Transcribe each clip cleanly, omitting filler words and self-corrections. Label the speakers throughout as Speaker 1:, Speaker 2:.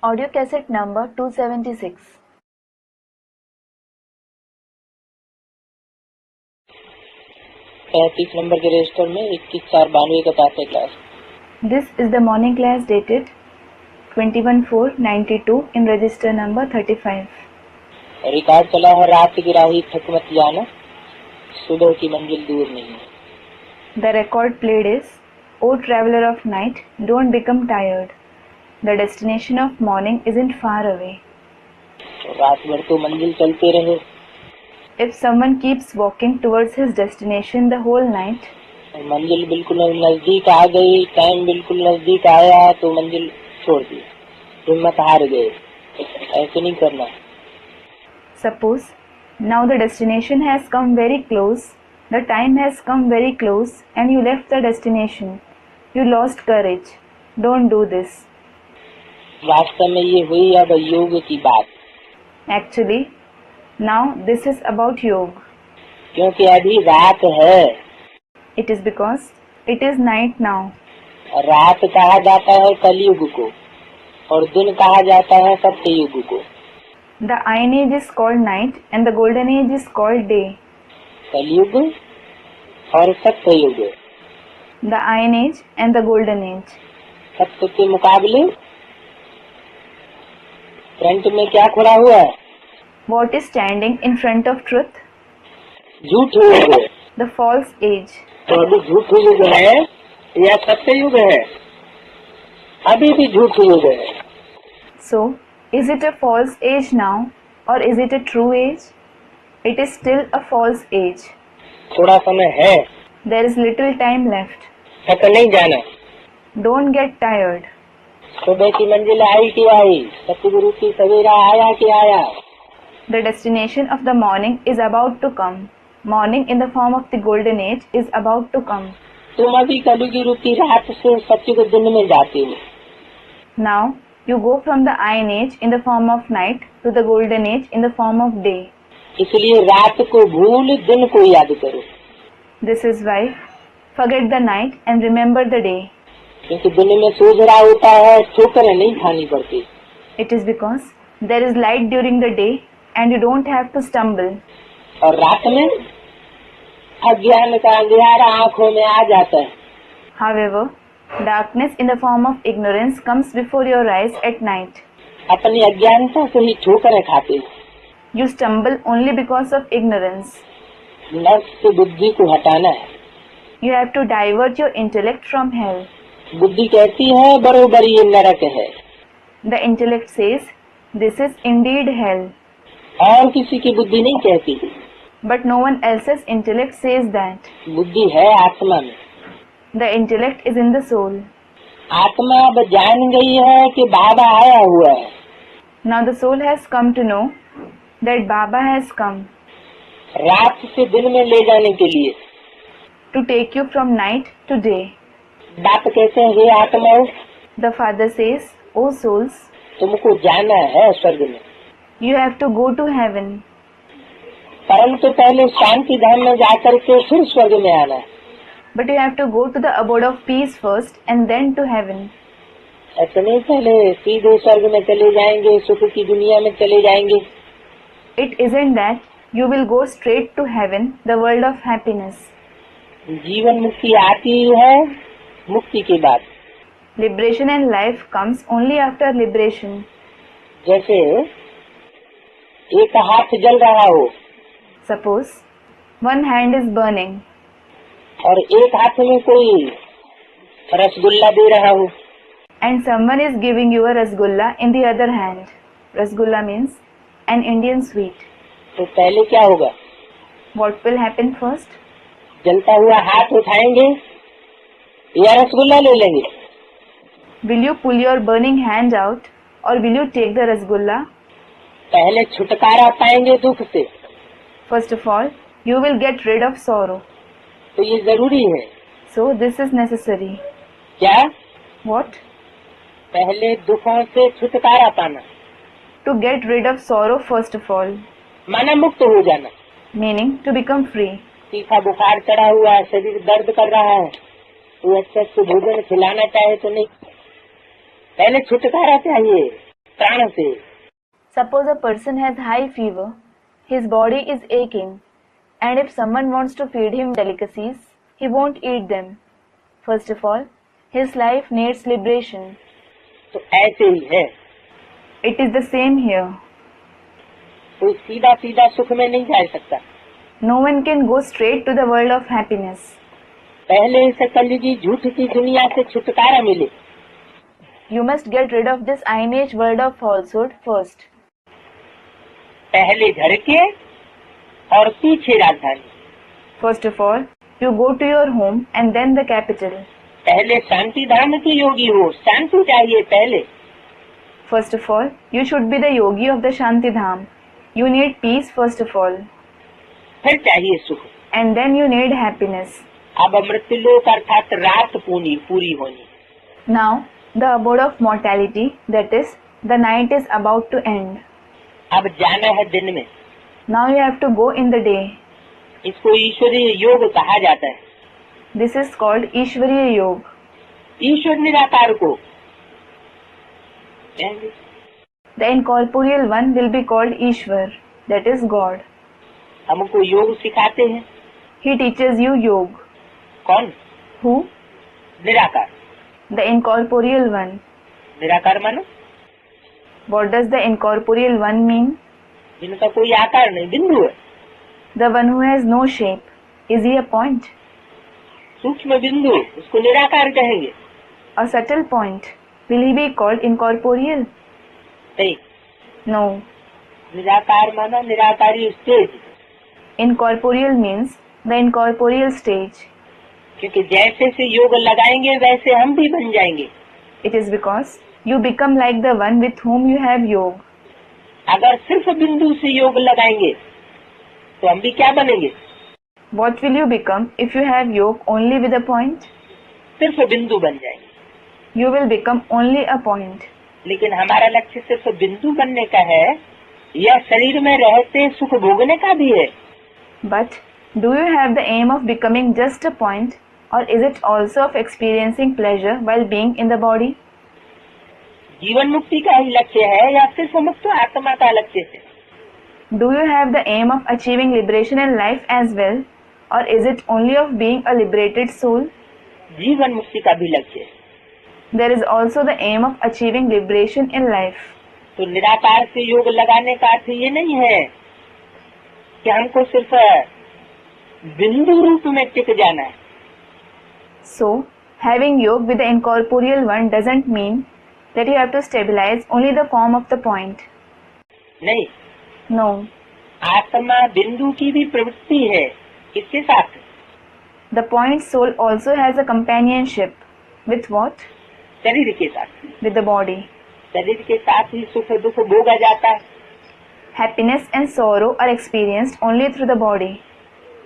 Speaker 1: Audio cassette number 276.
Speaker 2: 35 number के register में 21/4/92 का पाठ्य class.
Speaker 1: This is the morning class dated 21/4/92 in register number 35.
Speaker 2: Record चला है रात की राही थक मत जाना, सुबह की मंजिल दूर नहीं।
Speaker 1: The record played is, O traveler of night, don't become tired. The destination of morning isn't far away.
Speaker 2: तो रात भर तो मंजिल चलते रहे।
Speaker 1: If someone keeps walking towards his destination the whole night,
Speaker 2: मंजिल बिल्कुल नजदीक आ गई, टाइम बिल्कुल नजदीक आया तो मंजिल छोड़ दी, हिम्मत हार गए। ऐसे नहीं करना।
Speaker 1: suppose now the destination has come very close, the time has come very close and you left the destination. You lost courage. Don't do this.
Speaker 2: वास्तव में ये हुई अब योग की बात,
Speaker 1: Actually, now this is about yoga.
Speaker 2: क्योंकि अभी रात है।
Speaker 1: It is because it is night now.
Speaker 2: रात कहा जाता है कलयुग को और दिन कहा जाता है सत्ययुग को।
Speaker 1: The iron age is called night and the golden age is called day.
Speaker 2: कलयुग और सत्ययुग।
Speaker 1: The iron age and the golden age.
Speaker 2: सत्य के मुकाबले फ्रंट में क्या खड़ा हुआ है?
Speaker 1: What is standing in front of truth?
Speaker 2: झूठ युग।
Speaker 1: The false age.
Speaker 2: तो अभी झूठ युग है या सत्य युग है? अभी भी झूठ युग है।
Speaker 1: So, is it a false age now or is it a true age? It is still a false age.
Speaker 2: थोड़ा समय है,
Speaker 1: There is little time left.
Speaker 2: थक नहीं जाना।
Speaker 1: Don't get tired.
Speaker 2: सुबह की मंजिल आई कि आई, सतगुरु की सवेरा आया कि आया।
Speaker 1: The destination of the morning is about to come. Morning in the form of the golden age is about to come.
Speaker 2: तुम अभी कलयुगी रूपी रात से सत्युग दिन में जाते हो।
Speaker 1: Now, you go from the iron age in the form of night to the golden age in the form of day.
Speaker 2: इसलिए रात को भूल दिन को याद करो।
Speaker 1: This is why, forget the night and remember the day.
Speaker 2: क्योंकि दिन में सूझ रहा होता है, ठोकरें नहीं खानी पड़ती।
Speaker 1: It is because there is light during the day and you don't have to stumble.
Speaker 2: और रात में अज्ञान का अंधेरा आंखों में आ जाता है।
Speaker 1: However, darkness in the form of ignorance comes before your eyes at night.
Speaker 2: अपनी अज्ञानता से ही ठोकरें खाते।
Speaker 1: You stumble only because of ignorance.
Speaker 2: नफ्स से बुद्धि को हटाना है।
Speaker 1: You have to divert your intellect from hell.
Speaker 2: बुद्धि कहती है बरोबर ये नरक है।
Speaker 1: The intellect says, this is indeed hell.
Speaker 2: और किसी की बुद्धि नहीं कहती।
Speaker 1: But no one else's intellect says that.
Speaker 2: बुद्धि है आत्मा में।
Speaker 1: The intellect is in the soul.
Speaker 2: आत्मा अब जान गई है कि बाबा आया हुआ है।
Speaker 1: Now the soul has come to know that Baba has come
Speaker 2: रात से दिन में ले जाने के लिए।
Speaker 1: to take you from night to day.
Speaker 2: बाप कहते हैं हे आत्माओं,
Speaker 1: The Father says, O souls,
Speaker 2: तुमको जाना है स्वर्ग में।
Speaker 1: you have to go to heaven.
Speaker 2: परंतु पहले शांति धाम में जाकर के फिर स्वर्ग में आना है।
Speaker 1: But you have to go to the abode of peace first and then to heaven.
Speaker 2: ऐसे नहीं पहले सीधे स्वर्ग में चले जाएंगे, सुख की दुनिया में चले जाएंगे।
Speaker 1: It isn't that you will go straight to heaven, the world of happiness.
Speaker 2: जीवन मुक्ति आती है मुक्ति के बाद।
Speaker 1: Liberation and life comes only after liberation.
Speaker 2: जैसे एक हाथ जल रहा हो
Speaker 1: Suppose one hand is burning
Speaker 2: और एक हाथ में कोई रसगुल्ला दे रहा हो।
Speaker 1: and someone is giving you a rasgulla in the other hand. Rasgulla means an Indian sweet.
Speaker 2: तो पहले क्या होगा?
Speaker 1: What will happen first?
Speaker 2: जलता हुआ हाथ उठाएंगे या रसगुल्ला ले लेंगे?
Speaker 1: Will you pull your burning hand out or will you take the rasgulla?
Speaker 2: पहले छुटकारा पाएंगे दुख से।
Speaker 1: First of all, you will get rid of sorrow.
Speaker 2: तो ये जरूरी है।
Speaker 1: So this is necessary.
Speaker 2: क्या?
Speaker 1: What?
Speaker 2: पहले दुखों से छुटकारा पाना,
Speaker 1: To get rid of sorrow first of all.
Speaker 2: माना मुक्त हो जाना।
Speaker 1: Meaning to become free.
Speaker 2: तीखा बुखार चढ़ा हुआ है, शरीर दर्द कर रहा है, तो अच्छा से भोजन खिलाना चाहे तो नहीं, पहले छुटकारा चाहिए। प्राण से।
Speaker 1: Suppose a person has high fever, his body is aching, and if someone wants to feed him delicacies, he won't eat them. First of all, his life needs liberation.
Speaker 2: तो ऐसे ही है,
Speaker 1: It is the same here.
Speaker 2: कोई सीधा सीधा सुख में नहीं जा सकता।
Speaker 1: No one can go straight to the world of happiness.
Speaker 2: पहले इस कलयुगी झूठ की दुनिया से छुटकारा मिले।
Speaker 1: You must get rid of this Iron Age world of falsehood first.
Speaker 2: पहले घर के और पीछे राजधानी।
Speaker 1: First of all, you go to your home and then the capital.
Speaker 2: पहले शांति धाम के योगी हो, शांति चाहिए पहले।
Speaker 1: First of all, you should be the yogi of the Shanti Dham. You need peace first of all.
Speaker 2: फिर चाहिए सुख।
Speaker 1: And then you need happiness.
Speaker 2: अब मृत्युलोक अर्थात रात पूरी होनी।
Speaker 1: Now, the abode of mortality, that is, the night is about to end.
Speaker 2: अब जाना है दिन में।
Speaker 1: Now you have to go in the day.
Speaker 2: इसको ईश्वरीय योग कहा जाता है।
Speaker 1: This is called Ishwariya Yoga.
Speaker 2: ईश्वर निराकार को
Speaker 1: The incorporeal one will be called Ishwar, that is God.
Speaker 2: हमको योग सिखाते हैं।
Speaker 1: He teaches you yoga.
Speaker 2: कौन?
Speaker 1: Who?
Speaker 2: निराकार।
Speaker 1: The incorporeal one.
Speaker 2: निराकार मानो
Speaker 1: What does the incorporeal one mean?
Speaker 2: जिनका कोई आकार नहीं, बिंदु है।
Speaker 1: The one who has no shape. Is he a point?
Speaker 2: सूक्ष्म बिंदु, उसको निराकार कहेंगे।
Speaker 1: A subtle point. Will he be called incorporeal?
Speaker 2: नहीं,
Speaker 1: No.
Speaker 2: निराकार माना निराकारी stage.
Speaker 1: Incorporeal means the incorporeal stage.
Speaker 2: क्योंकि जैसे से योग लगाएंगे वैसे हम भी बन जाएंगे।
Speaker 1: It is because you become like the one with whom you have yoga.
Speaker 2: अगर सिर्फ बिंदु से योग लगाएंगे तो हम भी क्या बनेंगे?
Speaker 1: What will you become if you have yoga only with a point?
Speaker 2: सिर्फ बिंदु बन जाएंगे।
Speaker 1: You will become only a point.
Speaker 2: लेकिन हमारा लक्ष्य सिर्फ बिंदु बनने का है या शरीर में रहते सुख भोगने का भी है?
Speaker 1: But do you have the aim of becoming just a point, or is it also of experiencing pleasure while being in the body?
Speaker 2: जीवन मुक्ति का ही लक्ष्य है या सिर्फ मुक्त आत्मा का लक्ष्य है?
Speaker 1: Do you have the aim of achieving liberation in life as well, or is it only of being a liberated soul?
Speaker 2: जीवन मुक्ति का भी लक्ष्य है।
Speaker 1: There is also the aim of achieving liberation in life.
Speaker 2: तो निराकार से योग लगाने का अर्थ ये नहीं है कि हमको सिर्फ बिंदु रूप में टिक जाना है।
Speaker 1: So, having yoga with the incorporeal one doesn't mean that you have to stabilize only the form of the point.
Speaker 2: नहीं,
Speaker 1: No.
Speaker 2: आत्मा बिंदु की भी प्रवृत्ति है। इसके साथ
Speaker 1: The point soul also has a companionship. With what?
Speaker 2: शरीर के साथ,
Speaker 1: With the body.
Speaker 2: शरीर के साथ ही सुख दुख भोगा जाता है।
Speaker 1: Happiness and sorrow are experienced only through the body.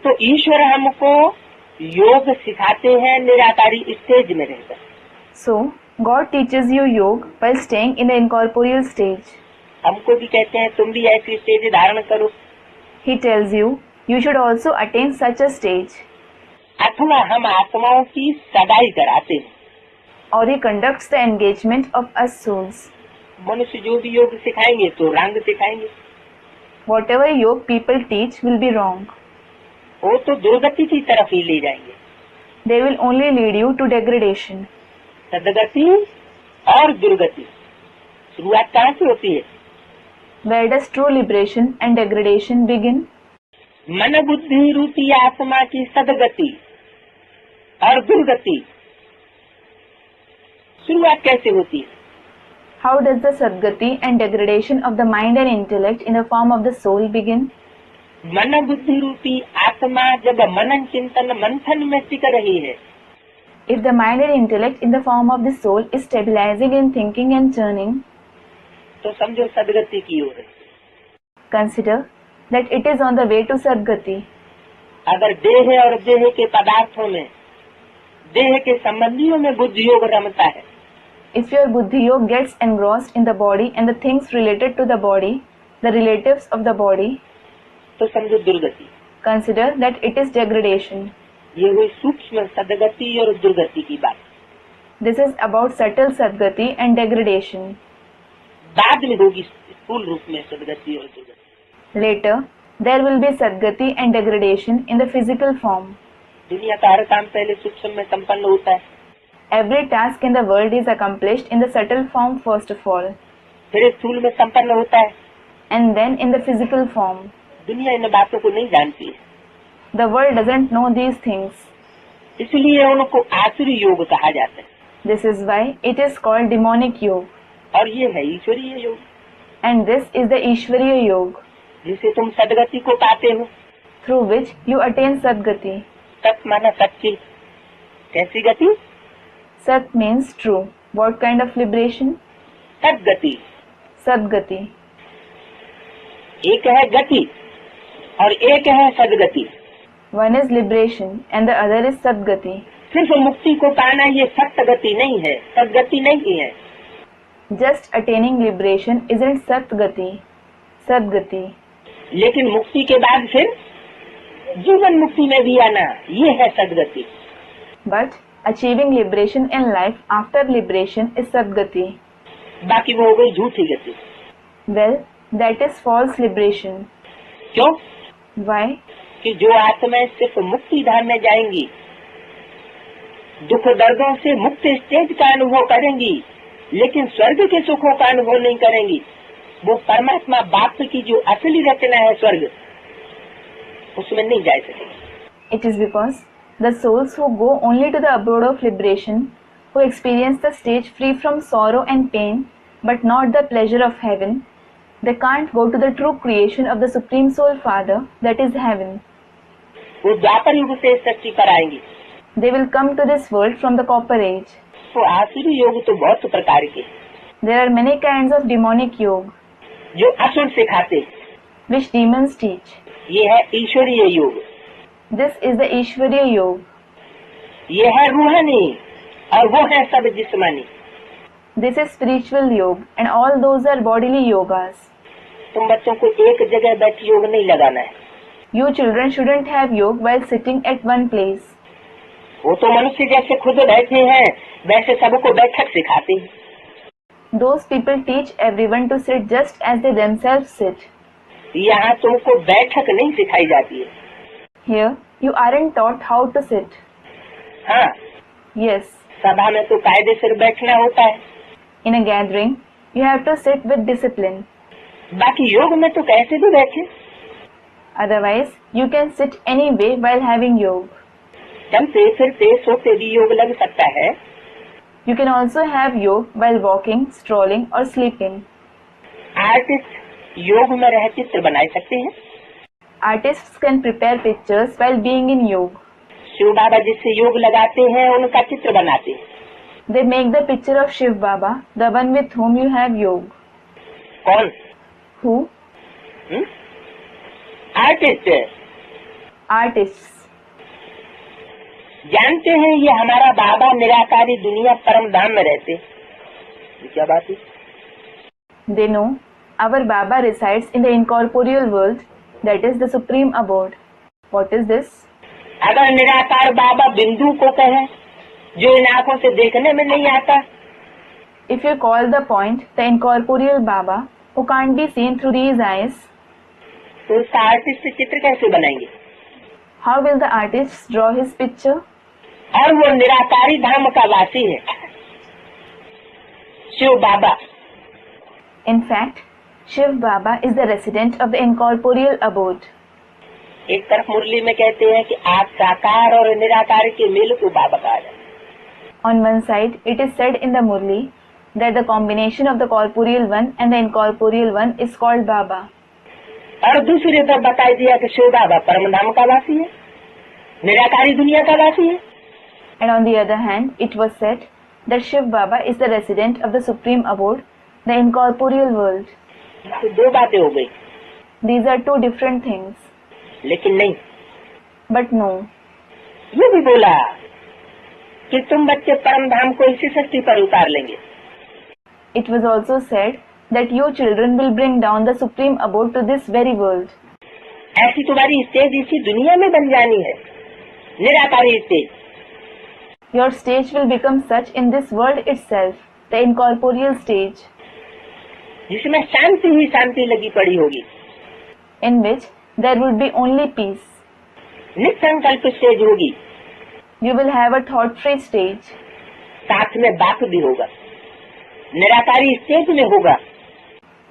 Speaker 2: तो ईश्वर हमको योग सिखाते हैं निराकारी स्टेज में रहकर।
Speaker 1: So, God teaches you yoga while staying in the incorporeal stage.
Speaker 2: हमको भी कहते हैं तुम भी ऐसी स्टेज धारण करो।
Speaker 1: He tells you, you should also attain such a stage.
Speaker 2: अथवा हम आत्माओं की सगाई कराते हैं।
Speaker 1: Or he conducts the engagement of us souls.
Speaker 2: मनुष्य जो भी योग सिखाएंगे तो रंग सिखाएंगे।
Speaker 1: Whatever yoga people teach will be wrong.
Speaker 2: वो तो दुर्गति की तरफ ही ले जाएंगे।
Speaker 1: They will only lead you to degradation.
Speaker 2: सदगति और दुर्गति शुरुआत कहाँ से होती है?
Speaker 1: Where does true liberation and degradation begin?
Speaker 2: मन बुद्धि रूपी आत्मा की सदगति और दुर्गति शुरुआत कैसे होती है?
Speaker 1: How does the sadgati and degradation of the mind and intellect in the form of the soul begin?
Speaker 2: मन बुद्धि रूपी आत्मा जब मनन चिंतन मंथन में टिक रही है,
Speaker 1: If the mind and intellect in the form of the soul is stabilizing in thinking and turning,
Speaker 2: तो समझो सदगति की ओर है।
Speaker 1: consider that it is on the way to sadgati.
Speaker 2: अगर देह और देह के पदार्थों में, देह के संबंधियों में बुद्धि योग रमता है,
Speaker 1: If your buddhi yoga gets engrossed in the body and the things related to the body, the relatives of the body,
Speaker 2: तो समझो दुर्गति।
Speaker 1: consider that it is degradation.
Speaker 2: ये हुई सूक्ष्म सदगति और दुर्गति की बात।
Speaker 1: This is about subtle sadgati and degradation.
Speaker 2: बाद में होगी स्थूल रूप में सदगति और दुर्गति।
Speaker 1: Later, there will be Sadgati and degradation in the physical form.
Speaker 2: दुनिया का हर काम पहले सूक्ष्म में संपन्न होता है,
Speaker 1: Every task in the world is accomplished in the subtle form first of all,
Speaker 2: फिर स्थूल में संपन्न होता है।
Speaker 1: and then in the physical form.
Speaker 2: दुनिया इन बातों को नहीं जानती है,
Speaker 1: The world doesn't know these things.
Speaker 2: इसलिए उनको आसुरी योग कहा जाता है,
Speaker 1: This is why it is called demonic yoga.
Speaker 2: और ये है ईश्वरीय योग,
Speaker 1: And this is the Ishvariya yoga,
Speaker 2: जिसे तुम सदगति को पाते हो।
Speaker 1: through which you attain Sadgati.
Speaker 2: सत माना सच्ची, कैसी गति?
Speaker 1: Sat means true. What kind of liberation?
Speaker 2: Sadgati.
Speaker 1: Sadgati.
Speaker 2: एक है गति और एक है सदगति।
Speaker 1: One is liberation and the other is Sadgati.
Speaker 2: सिर्फ मुक्ति को पाना ये सत्गति नहीं है, सदगति नहीं है।
Speaker 1: Just attaining liberation isn't Satgati, Sadgati.
Speaker 2: लेकिन मुक्ति के बाद फिर जीवन मुक्ति में भी आना, ये है सदगति।
Speaker 1: But achieving liberation in life after liberation is Sadgati.
Speaker 2: बाकी वो हो गई झूठी गति।
Speaker 1: Well, that is false liberation.
Speaker 2: क्यों?
Speaker 1: Why?
Speaker 2: कि जो आत्माएं सिर्फ मुक्ति धाम में जाएंगी, दुख दर्दों से मुक्त स्टेज का अनुभव करेंगी, लेकिन स्वर्ग के सुखों का अनुभव नहीं करेंगी, वो परमात्मा बाप की जो असली रचना है स्वर्ग, उसमें नहीं जा सकेंगे।
Speaker 1: It is because the souls who go only to the abode of liberation, who experience the stage free from sorrow and pain, but not the pleasure of heaven, they can't go to the true creation of the Supreme Soul Father, that is heaven.
Speaker 2: वो द्वापर युग से सृष्टि पर आएंगी।
Speaker 1: They will come to this world from the Copper Age.
Speaker 2: तो आसुरी योग तो बहुत प्रकार के,
Speaker 1: There are many kinds of demonic yoga,
Speaker 2: जो असुर सिखाते,
Speaker 1: which demons teach.
Speaker 2: ये है ईश्वरीय योग,
Speaker 1: This is the Ishvariya yoga.
Speaker 2: ये है रूहानी, और वो है सब जिस्मानी।
Speaker 1: This is spiritual yoga, and all those are bodily yogas.
Speaker 2: तुम बच्चों को एक जगह बैठ योग नहीं लगाना है।
Speaker 1: You children shouldn't have yoga while sitting at one place.
Speaker 2: वो तो मनुष्य जैसे खुद बैठे हैं, वैसे सबको बैठक सिखाते हैं।
Speaker 1: Those people teach everyone to sit just as they themselves sit.
Speaker 2: यहाँ तुमको बैठक नहीं सिखाई जाती है।
Speaker 1: Here, you aren't taught how to sit.
Speaker 2: हाँ,
Speaker 1: Yes,
Speaker 2: सभा में तो कायदे से बैठना होता है,
Speaker 1: in a gathering, you have to sit with discipline.
Speaker 2: बाकी योग में तो कैसे भी बैठे,
Speaker 1: Otherwise, you can sit any way while having yoga.
Speaker 2: चलते फिरते सोते भी योग लग सकता है।
Speaker 1: You can also have yoga while walking, strolling or sleeping.
Speaker 2: Artist योग में रह चित्र बना सकते हैं।
Speaker 1: Artists can prepare pictures while being in yoga.
Speaker 2: Shiv बाबा जिससे योग लगाते हैं उनका चित्र बनाते हैं।
Speaker 1: They make the picture of Shiv Baba, the one with whom you have yoga.
Speaker 2: कौन?
Speaker 1: Who?
Speaker 2: आर्टिस्ट।
Speaker 1: Artists.
Speaker 2: जानते हैं ये हमारा बाबा निराकारी दुनिया परम धाम में रहते। ये क्या बात है?
Speaker 1: They know our Baba resides in the incorporeal world, that is the supreme abode. What is this?
Speaker 2: अगर निराकार बाबा बिंदु को कहें, जो इन आंखों से देखने में नहीं आता,
Speaker 1: If you call the point the incorporeal Baba, who can't be seen through these eyes,
Speaker 2: तो उसका आर्टिस्ट चित्र कैसे बनाएंगे?
Speaker 1: how will the artists draw his picture?
Speaker 2: और वो निराकारी धाम का वासी है, शिव बाबा।
Speaker 1: In fact, Shiv Baba is the resident of the incorporeal abode.
Speaker 2: एक तरफ मुरली में कहते हैं कि आप साकार और निराकार के मेल को बाबा कहा जाए।
Speaker 1: On one side, it is said in the Murli that the combination of the corporeal one and the incorporeal one is called Baba.
Speaker 2: और दूसरी तरफ बता दिया कि शिव बाबा परम धाम का वासी है, निराकारी दुनिया का वासी है।
Speaker 1: And on the other hand, it was said that Shiv Baba is the resident of the supreme abode, the incorporeal world.
Speaker 2: तो दो बातें हो गई,
Speaker 1: These are two different things.
Speaker 2: लेकिन नहीं,
Speaker 1: But no,
Speaker 2: ये भी बोला कि तुम बच्चे परम धाम को इसी सृष्टि पर उतार लेंगे।
Speaker 1: it was also said that you children will bring down the supreme abode to this very world.
Speaker 2: ऐसी तुम्हारी स्टेज इसी दुनिया में बन जानी है, निराकारी stage.
Speaker 1: Your stage will become such in this world itself, the incorporeal stage.
Speaker 2: जिसमें शांति ही शांति लगी पड़ी होगी,
Speaker 1: in which there would be only peace.
Speaker 2: निसंकल्प स्टेज होगी,
Speaker 1: You will have a thought-free stage.
Speaker 2: साथ में बाप भी होगा, निराकारी स्टेज में होगा,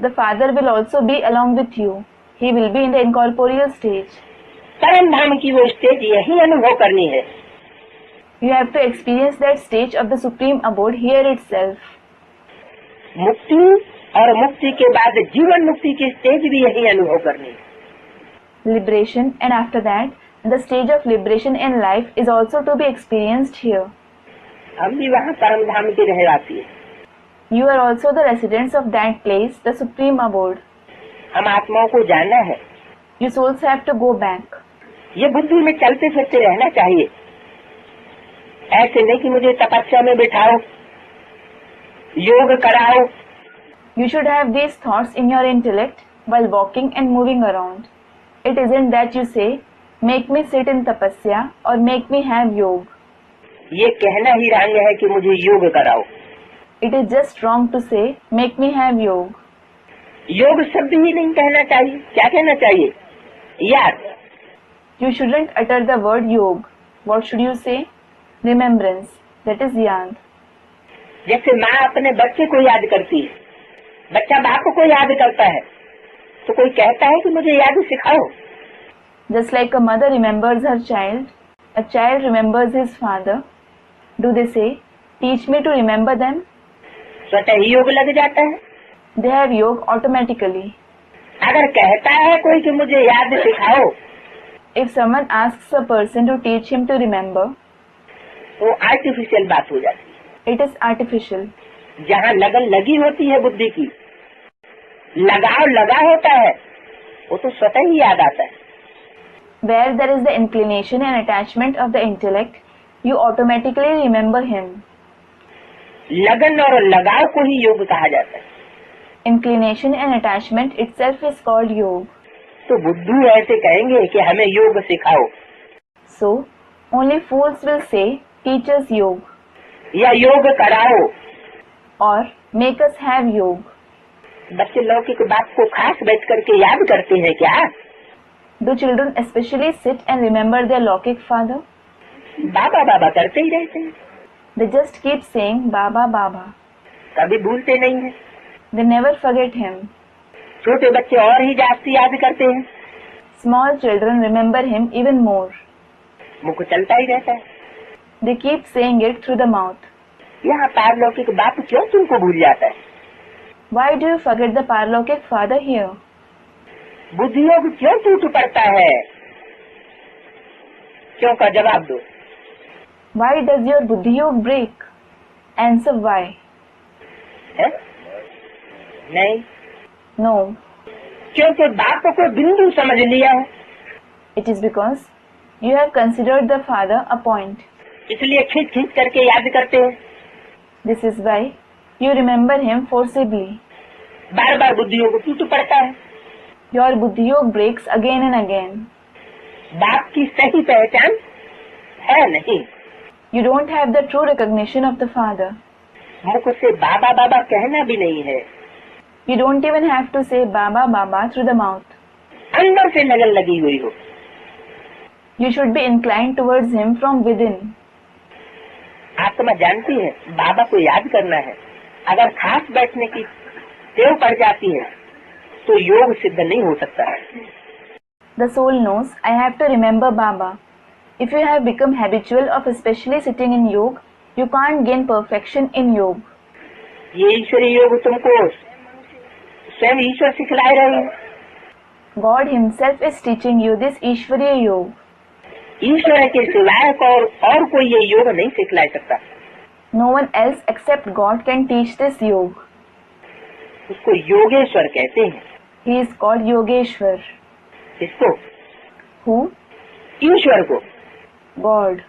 Speaker 1: The Father will also be along with you. He will be in the incorporeal stage.
Speaker 2: परम धाम की वो स्टेज यही अनुभव करनी है।
Speaker 1: You have to experience that stage of the Supreme Abode here itself.
Speaker 2: मुक्ति और मुक्ति के बाद जीवन मुक्ति की स्टेज भी यही अनुभव करनी है।
Speaker 1: Liberation, and after that, the stage of liberation in life is also to be experienced here.
Speaker 2: हम भी वहाँ परम धाम के रहवासी हैं।
Speaker 1: You are also the residents of that place, the Supreme Abode.
Speaker 2: हम आत्माओं को जाना है।
Speaker 1: You souls have to go back.
Speaker 2: ये बुद्धि में चलते फिरते रहना चाहिए। ऐसे नहीं कि मुझे तपस्या में बिठाओ, योग कराओ।
Speaker 1: You should have these thoughts in your intellect while walking and moving around. It isn't that you say, make me sit in tapasya or make me have yog.
Speaker 2: ये कहना ही रंग है कि मुझे योग कराओ।
Speaker 1: It is just wrong to say, make me have yog.
Speaker 2: योग शब्द ही नहीं कहना चाहिए। क्या कहना चाहिए? याद।
Speaker 1: You shouldn't utter the word yog. What should you say? Remembrance. That is yad.
Speaker 2: जैसे माँ अपने बच्चे को याद करती है, बच्चा बाप को याद करता है, तो कोई कहता है कि मुझे याद सिखाओ।
Speaker 1: Just like a mother remembers her child, a child remembers his father. Do they say, teach me to remember them?
Speaker 2: स्वतः ही योग लग जाता है।
Speaker 1: They have yog automatically.
Speaker 2: अगर कहता है कोई कि मुझे याद सिखाओ,
Speaker 1: If someone asks a person to teach him to remember,
Speaker 2: तो आर्टिफिशियल बात हो जाती है।
Speaker 1: it is artificial.
Speaker 2: जहाँ लगन लगी होती है बुद्धि की, लगाव लगा होता है, वो तो स्वतः ही याद आता है।
Speaker 1: Where there is the inclination and attachment of the intellect, you automatically remember him.
Speaker 2: लगन और लगाव को ही योग कहा जाता है।
Speaker 1: Inclination and attachment itself is called yog.
Speaker 2: तो बुद्धू ऐसे कहेंगे कि हमें योग सिखाओ,
Speaker 1: So, only fools will say, teach us yog,
Speaker 2: या योग कराओ।
Speaker 1: or make us have yog.
Speaker 2: बच्चे लौकिक बात को खास बैठ करके याद करते हैं क्या?
Speaker 1: Do children especially sit and remember their Lokik father?
Speaker 2: बाबा बाबा करते ही रहते हैं,
Speaker 1: They just keep saying Baba Baba.
Speaker 2: कभी भूलते नहीं है।
Speaker 1: They never forget him.
Speaker 2: छोटे बच्चे और ही जास्ती याद करते हैं,
Speaker 1: Small children remember him even more.
Speaker 2: मुख चलता ही रहता है।
Speaker 1: They keep saying it through the mouth.
Speaker 2: यहाँ पारलौकिक बात क्यों तुमको भूल जाता है?
Speaker 1: Why do you forget the Paralokik father here?
Speaker 2: बुद्धियोग क्यों टूट पड़ता है? क्यों का जवाब दो।
Speaker 1: Why does your Buddhi Yog break? Answer why.
Speaker 2: है? नहीं,
Speaker 1: No.
Speaker 2: क्योंकि बाप को बिंदु समझ लिया है,
Speaker 1: It is because you have considered the father a point.
Speaker 2: इसलिए खींच खींच करके याद करते हैं।
Speaker 1: This is why you remember him forcibly.
Speaker 2: बार बार बुद्धियोग टूट पड़ता है।
Speaker 1: Your Buddhi Yog breaks again and again.
Speaker 2: बाप की सही पहचान है नहीं।
Speaker 1: You don't have the true recognition of the father.
Speaker 2: मुख से बाबा बाबा कहना भी नहीं है,
Speaker 1: You don't even have to say Baba Baba through the mouth.
Speaker 2: अंदर से लगन लगी हुई हो।
Speaker 1: You should be inclined towards him from within.
Speaker 2: आत्मा जानती है बाबा को याद करना है। अगर खास बैठने की टेव पड़ जाती है तो योग सिद्ध नहीं हो सकता है।
Speaker 1: The soul knows, I have to remember Baba. If you have become habitual of especially sitting in yoga, you can't gain perfection in yoga.
Speaker 2: ये ईश्वरी योग तुमको स्वयं ईश्वर सिखला रहे हैं।
Speaker 1: God himself is teaching you this Ishwariya Yoga.
Speaker 2: ईश्वर के सिवाय और कोई ये योग नहीं सिखला सकता।
Speaker 1: No one else except God can teach this yoga.
Speaker 2: उसको योगेश्वर कहते हैं।
Speaker 1: He is called Yogeshwar.
Speaker 2: इसको
Speaker 1: Who?
Speaker 2: ईश्वर को।
Speaker 1: God.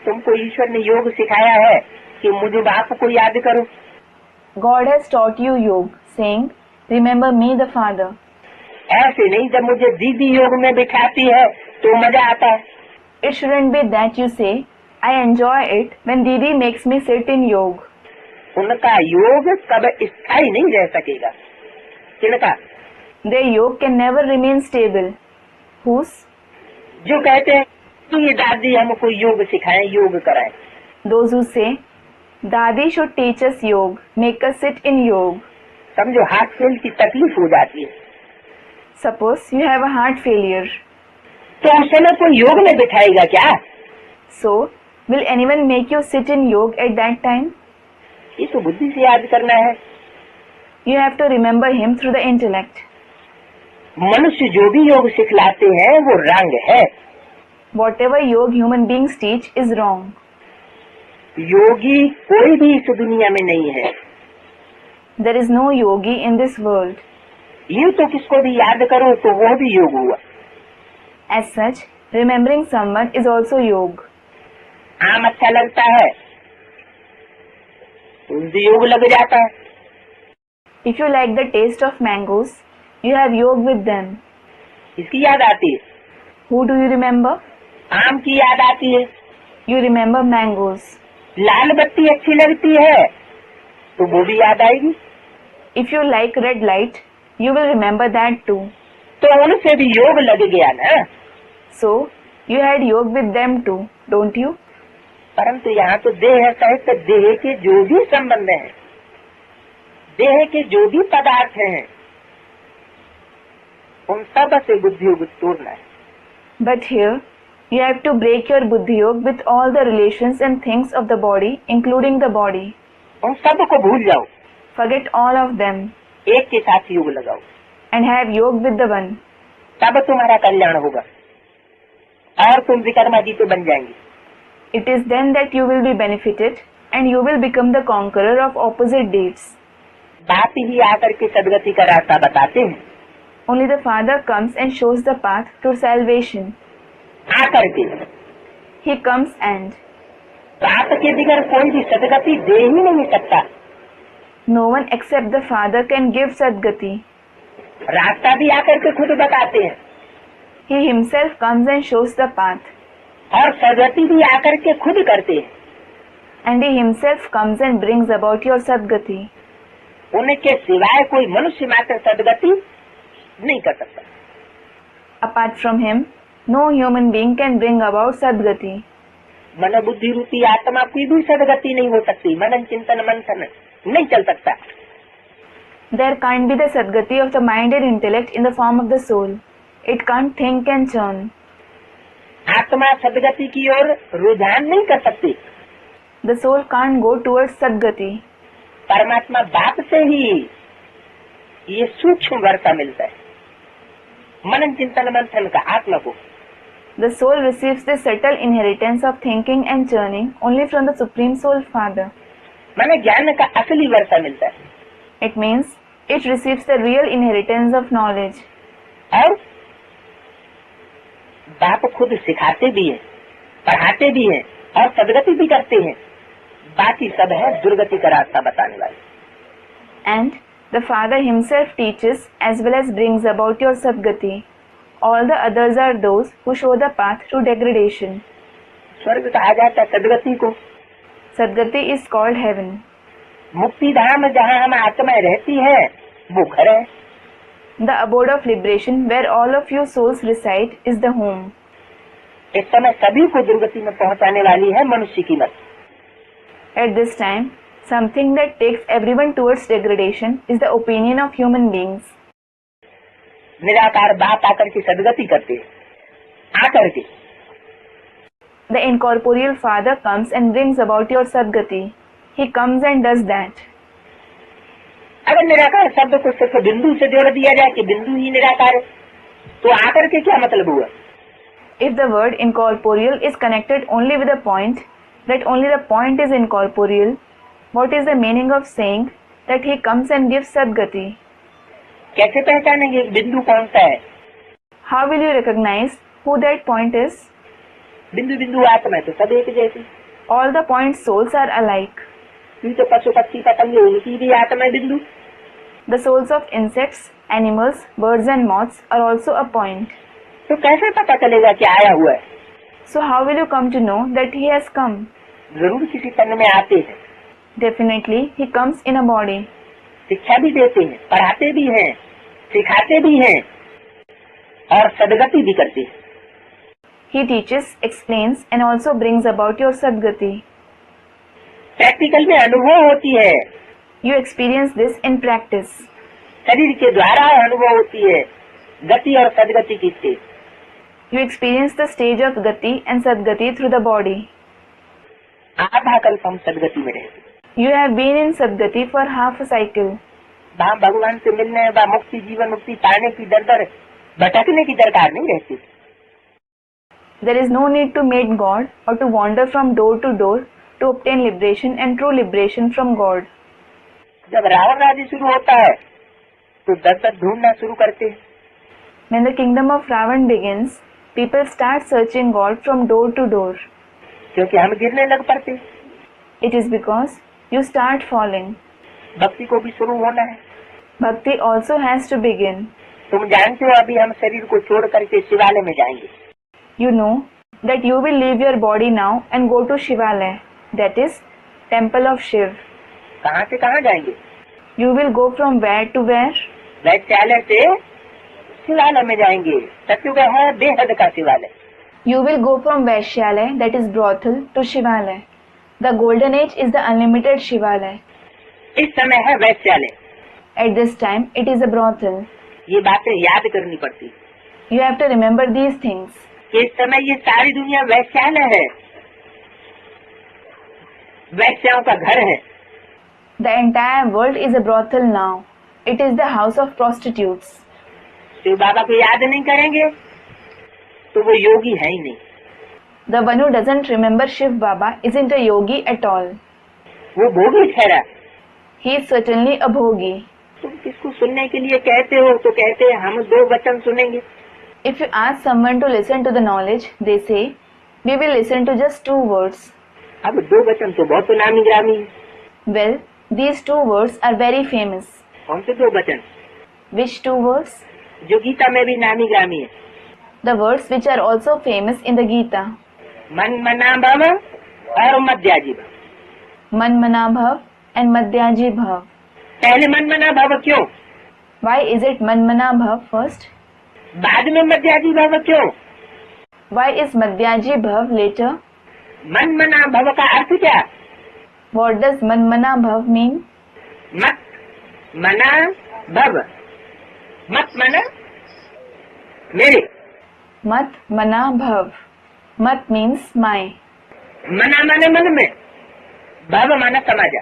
Speaker 2: तुमको ईश्वर ने योग सिखाया है कि मुझे बाप को याद करो।
Speaker 1: God has taught you yoga, saying, remember me the Father.
Speaker 2: ऐसे नहीं, जब मुझे दीदी योग में बिठाती है तो मजा आता है।
Speaker 1: It shouldn't be that you say, I enjoy it when Didi makes me sit in yoga.
Speaker 2: उनका योग कब स्थायी नहीं रह सकेगा। किनका?
Speaker 1: Their yoke can never remain stable. Whose?
Speaker 2: जो कहते हैं तो ये दादी हमको योग सिखाएं, योग कराएं।
Speaker 1: Those who say, Dadi should teach us yoga, make us sit in yoga.
Speaker 2: समझो हार्ट फेल की तकलीफ हो जाती है,
Speaker 1: Suppose you have a heart failure.
Speaker 2: तो उस समय कोई योग में बिठाएगा क्या?
Speaker 1: So, will anyone make you sit in yoga at that time?
Speaker 2: ये तो बुद्धि से याद करना है।
Speaker 1: You have to remember him through the intellect.
Speaker 2: मनुष्य जो भी योग सिखलाते हैं वो रंग है।
Speaker 1: Whatever yoga human beings teach is wrong.
Speaker 2: योगी कोई भी इस दुनिया में नहीं है।
Speaker 1: There is no yogi in this world.
Speaker 2: यूं तो किसको भी याद करो तो वो भी योग हुआ।
Speaker 1: As such, remembering someone is also yoga.
Speaker 2: आम अच्छा लगता है तो उनसे योग लग जाता है।
Speaker 1: If you like the taste of mangoes, you have yoga with them.
Speaker 2: इसकी याद आती है,
Speaker 1: Who do you remember?
Speaker 2: आम की याद आती है।
Speaker 1: You remember mangoes.
Speaker 2: लाल बत्ती अच्छी लगती है तो वो भी याद आएगी।
Speaker 1: If you like red light, you will remember that too.
Speaker 2: तो उनसे भी योग लग गया ना।
Speaker 1: So, you had yoga with them too, don't you?
Speaker 2: परंतु यहाँ तो देह सहित देह के जो भी संबंध हैं, देह के जो भी पदार्थ हैं, उन सब से बुद्धि योग तोड़ना है।
Speaker 1: But here, you have to break your buddhi yoga with all the relations and things of the body, including the body.
Speaker 2: उन सब को भूल जाओ,
Speaker 1: Forget all of them
Speaker 2: एक के साथ योग लगाओ,
Speaker 1: and have yoga with the one.
Speaker 2: तब तुम्हारा कल्याण होगा और तुम विक्रमादित्य बन जाएंगे।
Speaker 1: It is then that you will be benefited and you will become the conqueror of opposite deeds.
Speaker 2: बाप ही आकर के सदगति का रास्ता बताते हैं।
Speaker 1: Only the Father comes and shows the path to salvation.
Speaker 2: आकर के
Speaker 1: He comes and
Speaker 2: बाप के बगैर कोई भी सदगति दे ही नहीं सकता।
Speaker 1: no one except the Father can give Sadgati.
Speaker 2: रास्ता भी आकर के खुद बताते हैं
Speaker 1: He himself comes and shows the path.
Speaker 2: और सदगति भी आकर के खुद करते हैं।
Speaker 1: And he himself comes and brings about your Sadgati.
Speaker 2: उनके सिवाय कोई मनुष्य मात्र सदगति नहीं कर सकता।
Speaker 1: Apart from him, no human being can bring about Sadgati.
Speaker 2: मन बुद्धि रूपी आत्मा की भी सदगति नहीं हो सकती। मनन चिंतन मंथन नहीं चल सकता।
Speaker 1: There can't be the Sadgati of the mind and intellect in the form of the soul. It can't think and churn.
Speaker 2: आत्मा सदगति की ओर रुझान नहीं कर सकती।
Speaker 1: The soul can't go towards Sadgati.
Speaker 2: परमात्मा बाप से ही ये सूक्ष्म वर्षा मिलता है, मनन चिंतन मंथन का आत्मा को।
Speaker 1: The soul receives the subtle inheritance of thinking and churning only from the Supreme Soul Father.
Speaker 2: माने ज्ञान का असली वर्षा मिलता है।
Speaker 1: It means it receives the real inheritance of knowledge.
Speaker 2: और बाप खुद सिखाते भी हैं, पढ़ाते भी हैं और सदगति भी करते हैं। बाकी सब है दुर्गति का रास्ता बताने वाले।
Speaker 1: And the Father himself teaches as well as brings about your Sadgati. All the others are those who show the path to degradation.
Speaker 2: स्वर्ग कहा जाता है सदगति को।
Speaker 1: Sadgati is called heaven.
Speaker 2: मुक्ति धाम जहाँ हम आत्माएं रहती है वो घर है।
Speaker 1: The abode of liberation where all of you souls reside is the home.
Speaker 2: इस समय सभी को दुर्गति में पहुँचाने वाली है मनुष्य की मत।
Speaker 1: At this time, something that takes everyone towards degradation is the opinion of human beings.
Speaker 2: निराकार बाप आकर के सदगति करते हैं। आकर के
Speaker 1: The incorporeal Father comes and brings about your Sadgati. He comes and does that.
Speaker 2: अगर निराकार शब्द को सिर्फ बिंदु से जोड़ दिया जाए कि बिंदु ही निराकार है, तो आकर के क्या मतलब हुआ?
Speaker 1: If the word incorporeal is connected only with a point, that only the point is incorporeal, what is the meaning of saying that he comes and gives Sadgati?
Speaker 2: कैसे पहचानेंगे बिंदु कौन सा है?
Speaker 1: How will you recognize who that point is?
Speaker 2: बिंदु बिंदु आत्मा है तो सब एक जैसी।
Speaker 1: All the point souls are alike.
Speaker 2: तो पशु पक्षी पतंगे उनकी भी आत्मा है बिंदु।
Speaker 1: The souls of insects, animals, birds and moths are also a point.
Speaker 2: तो कैसे पता चलेगा कि आया हुआ है?
Speaker 1: So how will you come to know that he has come?
Speaker 2: जरूर किसी तन में आते हैं।
Speaker 1: Definitely, he comes in a body.
Speaker 2: शिक्षा भी देते हैं, पढ़ाते भी हैं, सिखाते भी हैं और सदगति भी करते हैं।
Speaker 1: He teaches, explains, and also brings about your Sadgati.
Speaker 2: Practical में अनुभव होती है,
Speaker 1: You experience this in practice.
Speaker 2: शरीर के द्वारा अनुभव होती है गति और सदगति की stage.
Speaker 1: You experience the stage of Gati and Sadgati through the body.
Speaker 2: आधा कल्प हम सदगति में रहते,
Speaker 1: You have been in Sadgati for half a cycle.
Speaker 2: वहाँ भगवान से मिलने व मुक्ति जीवन मुक्ति पाने की दर भटकने की दरकार नहीं रहती।
Speaker 1: There is no need to meet God or to wander from door to door to obtain liberation and true liberation from God.
Speaker 2: जब रावण राज्य शुरू होता है तो दर ढूंढना शुरू करते हैं।
Speaker 1: When the kingdom of Ravan begins, people start searching God from door to door.
Speaker 2: क्योंकि हम गिरने लग पड़ते हैं।
Speaker 1: It is because you start falling.
Speaker 2: भक्ति को भी शुरू होना है।
Speaker 1: Bhakti also has to begin.
Speaker 2: तुम जानते हो अभी हम शरीर को छोड़ करके शिवालय में जाएंगे।
Speaker 1: You know that you will leave your body now and go to Shivalaya, that is, temple of Shiv.
Speaker 2: कहाँ से कहाँ जाएंगे?
Speaker 1: You will go from where to where?
Speaker 2: वैश्यालय से शिवालय में जाएंगे। सत्युग है बेहद का शिवालय।
Speaker 1: You will go from Vaishyalaya, that is brothel, to Shivalaya. The golden age is the unlimited Shivalaya.
Speaker 2: इस समय है वैश्यालय।
Speaker 1: At this time, it is a brothel.
Speaker 2: ये बातें याद करनी पड़ती।
Speaker 1: You have to remember these things.
Speaker 2: इस समय ये सारी दुनिया वैश्यालय है, वैश्याओं का घर है।
Speaker 1: The entire world is a brothel now. It is the house of prostitutes.
Speaker 2: Shiv बाबा को याद नहीं करेंगे तो वो योगी है ही नहीं।
Speaker 1: The one who doesn't remember Shiv Baba isn't a yogi at all.
Speaker 2: वो भोगी ठहरा।
Speaker 1: He is certainly a bhogi.
Speaker 2: तुम किसको सुनने के लिए कहते हो तो कहते हैं हम 2 वचन सुनेंगे।
Speaker 1: If you ask someone to listen to the knowledge, they say, we will listen to just 2 words.
Speaker 2: अब 2 वचन तो बहुत नामी ग्रामी है।
Speaker 1: Well, these 2 words are very famous.
Speaker 2: कौन से 2 वचन?
Speaker 1: Which 2 words?
Speaker 2: जो गीता में भी नामी ग्रामी है।
Speaker 1: The words which are also famous in the Gita.
Speaker 2: मन मना भव और मध्याजी भव।
Speaker 1: Man Mana Bhav and Madhyaji Bhav.
Speaker 2: पहले मन मना भव क्यों?
Speaker 1: Why is it Man Mana Bhav first?
Speaker 2: बाद में मध्याजी भव क्यों?
Speaker 1: Why is Madhyaji Bhav later?
Speaker 2: मन मना भव का अर्थ क्या?
Speaker 1: What does Man Mana Bhav mean?
Speaker 2: मत मना भव। मत मना मेरे।
Speaker 1: Mat Mana Bhav. Mat means my.
Speaker 2: मना माने मन में, भव माना समाजा।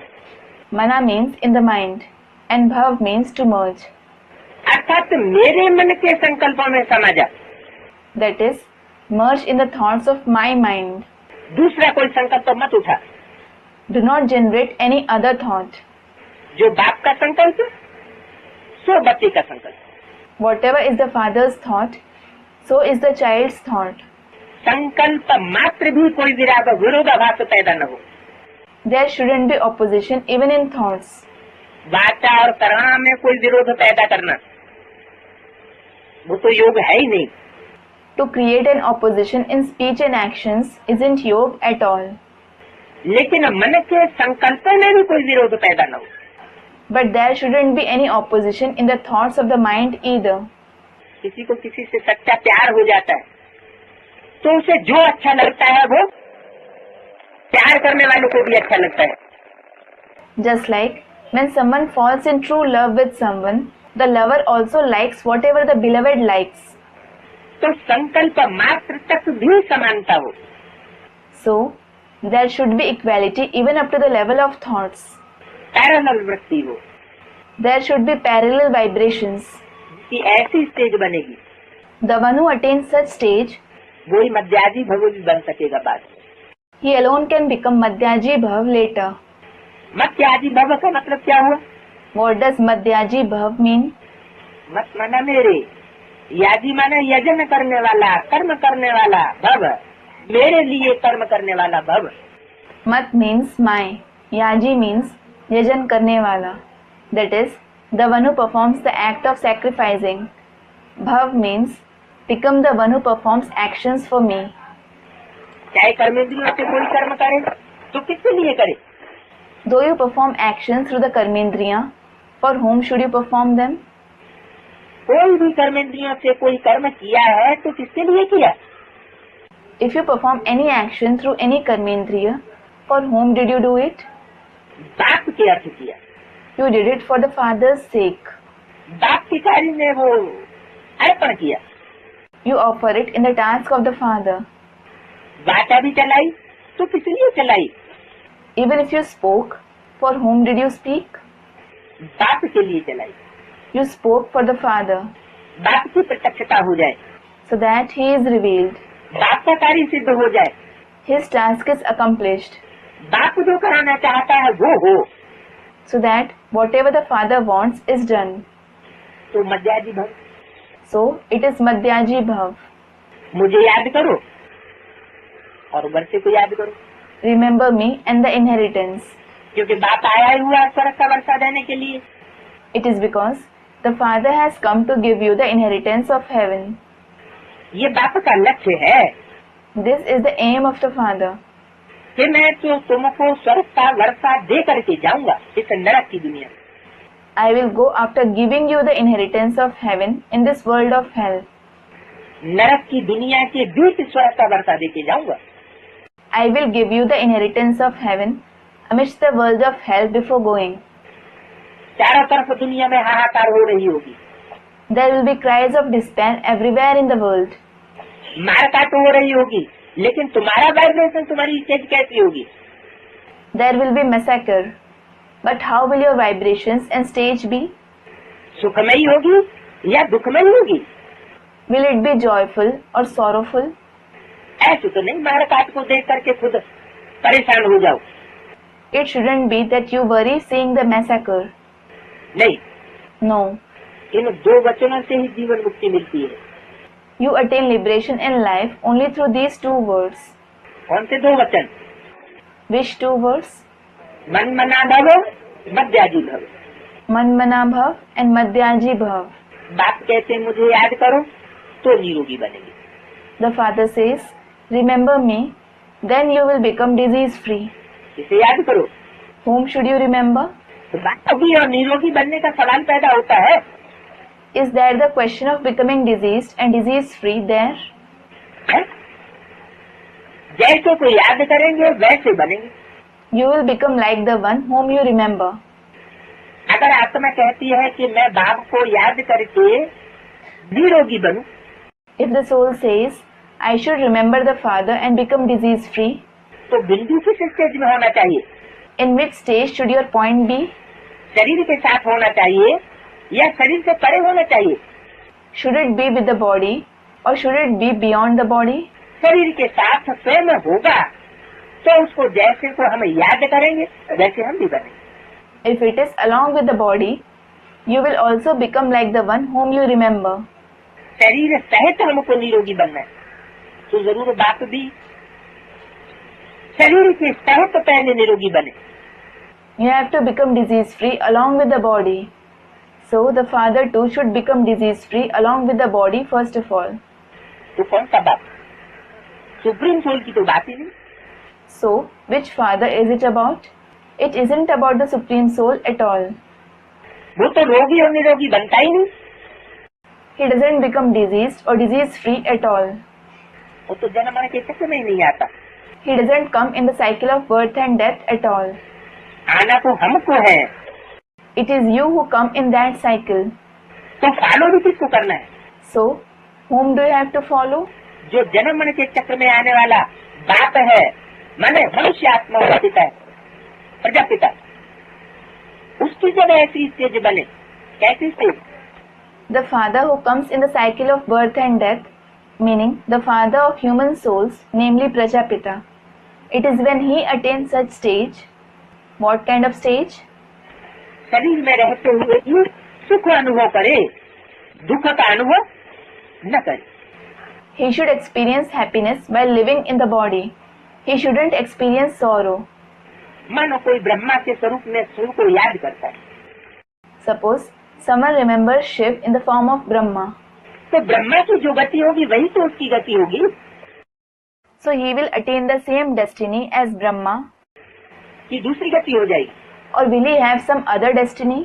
Speaker 1: Mana means in the mind and Bhav means to merge.
Speaker 2: अर्थात मेरे मन के संकल्पों में समाजा।
Speaker 1: That is, merge in the thoughts of my mind.
Speaker 2: दूसरा कोई संकल्प मत उठा।
Speaker 1: Do not generate any other thought.
Speaker 2: जो बाप का संकल्प सो बच्चे का संकल्प।
Speaker 1: Whatever is the father's thought, so is the child's thought.
Speaker 2: संकल्प मात्र भी कोई विरोधाभास पैदा न हो।
Speaker 1: There shouldn't be opposition even in thoughts.
Speaker 2: वाचा और कर्म में कोई विरोध पैदा करना वो तो योग है ही नहीं।
Speaker 1: To create an opposition in speech and actions isn't yoga at all.
Speaker 2: लेकिन मन के संकल्पों में भी कोई विरोध पैदा न हो।
Speaker 1: But there shouldn't be any opposition in the thoughts of the mind either.
Speaker 2: किसी को किसी से सच्चा प्यार हो जाता है तो उसे जो अच्छा लगता है वो प्यार करने वालों को भी अच्छा लगता है।
Speaker 1: Just like when someone falls in true love with someone, the lover also likes whatever the beloved likes.
Speaker 2: तो संकल्प मात्र तक भी समानता हो।
Speaker 1: So, there should be equality even up to the level of thoughts.
Speaker 2: Parallel वृत्ति हो।
Speaker 1: There should be parallel vibrations.
Speaker 2: कि ऐसी स्टेज बनेगी
Speaker 1: The one who attains such stage,
Speaker 2: वही मध्याजी भव भी बन सकेगा बाद में।
Speaker 1: he alone can become Madhyaji Bhav later.
Speaker 2: मध्याजी भव का मतलब क्या हुआ?
Speaker 1: What does Madhyaji Bhav mean?
Speaker 2: मत माना मेरे, याजी माना यजन करने वाला, कर्म करने वाला भव, मेरे लिए कर्म करने वाला भव।
Speaker 1: Mat means my. Yaji means yajan karne wala. That is, the one who performs the act of sacrificing. Bhav means become the one who performs actions for me.
Speaker 2: चाहे कर्मेंद्रियों से कोई कर्म करे तो किसके लिए करे?
Speaker 1: Though you perform actions through the karmendriya, for whom should you perform them?
Speaker 2: कोई भी कर्मेंद्रियों से कोई कर्म किया है तो किसके लिए किया?
Speaker 1: If you perform any action through any karmendriya, for whom did you do it?
Speaker 2: बाप के अर्थ किया।
Speaker 1: You did it for the Father's sake.
Speaker 2: बाप के कार्य में वो अर्पण किया।
Speaker 1: You offer it in the task of the Father.
Speaker 2: वाचा भी चलाई तो किस लिए चलाई?
Speaker 1: Even if you spoke, for whom did you speak?
Speaker 2: बाप के लिए चलाई,
Speaker 1: You spoke for the Father,
Speaker 2: बाप की प्रत्यक्षता हो जाए,
Speaker 1: so that He is revealed.
Speaker 2: बाप का कार्य सिद्ध हो जाए,
Speaker 1: His task is accomplished,
Speaker 2: बाप जो कराना चाहता है वो हो,
Speaker 1: so that whatever the Father wants is done.
Speaker 2: तो मध्याजी भव,
Speaker 1: So it is Madhyaji Bhav.
Speaker 2: मुझे याद करो और वर्षे को याद करो,
Speaker 1: Remember me and the inheritance.
Speaker 2: क्योंकि बाप आया ही हुआ स्वर्ग का वर्षा देने के लिए।
Speaker 1: It is because the Father has come to give you the inheritance of heaven.
Speaker 2: ये बाप का लक्ष्य है
Speaker 1: This is the aim of the Father,
Speaker 2: कि मैं तो तुमको स्वर्ग का वर्षा दे करके जाऊंगा इस नरक की दुनिया में।
Speaker 1: I will go after giving you the inheritance of heaven in this world of hell.
Speaker 2: नरक की दुनिया के बीच स्वर्ग का वर्षा दे के जाऊंगा।
Speaker 1: I will give you the inheritance of heaven amidst the world of hell before going.
Speaker 2: चारों तरफ दुनिया में हाहाकार हो रही होगी,
Speaker 1: There will be cries of despair everywhere in the world.
Speaker 2: मार काट हो रही होगी, लेकिन तुम्हारा वाइब्रेशन, तुम्हारी स्टेज कैसी होगी?
Speaker 1: There will be massacre. But how will your vibrations and stage be?
Speaker 2: सुखमयी होगी या दुखमयी होगी?
Speaker 1: Will it be joyful or sorrowful?
Speaker 2: ऐसे तो नहीं मार काट को देख करके खुद परेशान हो जाओ।
Speaker 1: It shouldn't be that you worry seeing the massacre.
Speaker 2: नहीं,
Speaker 1: No.
Speaker 2: इन दो वचनों से ही जीवन मुक्ति मिलती है।
Speaker 1: You attain liberation in life only through these two words.
Speaker 2: कौन से दो वचन?
Speaker 1: Which two words?
Speaker 2: मन मना भव, मध्याजी भव।
Speaker 1: Manmana Bhav and Madhyaji Bhav.
Speaker 2: बाप कहते मुझे याद करो तो निरोगी बनेगी।
Speaker 1: The Father says, remember me, then you will become disease free.
Speaker 2: इसे याद करो।
Speaker 1: Whom should you remember?
Speaker 2: तो बाकी और निरोगी बनने का सवाल पैदा होता है।
Speaker 1: Is there the question of becoming diseased and disease free there?
Speaker 2: है? जैसे को याद करेंगे वैसे बनेंगे।
Speaker 1: You will become like the one whom you remember.
Speaker 2: अगर आत्मा कहती है कि मैं बाप को याद करके निरोगी बनूं,
Speaker 1: If the soul says, I should remember the Father and become disease free,
Speaker 2: तो बिंदु किस स्टेज में होना चाहिए?
Speaker 1: in which stage should your point be?
Speaker 2: शरीर के साथ होना चाहिए या शरीर से परे होना चाहिए?
Speaker 1: Should it be with the body or should it be beyond the body?
Speaker 2: शरीर के साथ स्वयं होगा तो उसको जैसे को हम याद करेंगे वैसे हम भी बनेंगे।
Speaker 1: If it is along with the body, you will also become like the one whom you remember.
Speaker 2: शरीर सहित हमको निरोगी बनना है तो जरूर बाप भी शरीर के सहित पहले निरोगी बने।
Speaker 1: You have to become disease free along with the body. So the Father too should become disease free along with the body first of all.
Speaker 2: तो कौन सा बाप? सुप्रीम सोल की तो बात ही नहीं।
Speaker 1: So which Father is it about? It isn't about the Supreme Soul at all.
Speaker 2: वो तो रोगी और निरोगी बनता ही नहीं।
Speaker 1: He doesn't become diseased or disease free at all.
Speaker 2: वो तो जन्म मरण के चक्कर में ही नहीं आता।
Speaker 1: He doesn't come in the cycle of birth and death at all.
Speaker 2: आना तो हमको है,
Speaker 1: It is you who come in that cycle.
Speaker 2: तो फॉलो भी किसको करना है?
Speaker 1: So whom do you have to follow?
Speaker 2: जो जन्म मरण के चक्र में आने वाला बाप है, माने मनुष्य आत्मा का पिता है, प्रजापिता, उसकी जब ऐसी स्टेज बने, कैसी stage?
Speaker 1: The Father who comes in the cycle of birth and death, meaning the Father of human souls, namely Prajapita. It is when he attains such stage. What kind of stage?
Speaker 2: शरीर में रहते हुए ही सुख अनुभव करे, दुख का अनुभव न करे।
Speaker 1: He should experience happiness while living in the body. He shouldn't experience sorrow.
Speaker 2: मानो कोई ब्रह्मा के स्वरूप में शिव को याद करता है,
Speaker 1: Suppose someone remembers Shiv in the form of Brahma.
Speaker 2: तो ब्रह्मा की जो गति होगी वही तो उसकी गति होगी।
Speaker 1: So he will attain the same destiny as Brahma,
Speaker 2: कि दूसरी गति हो जाएगी?
Speaker 1: or will he have some other destiny?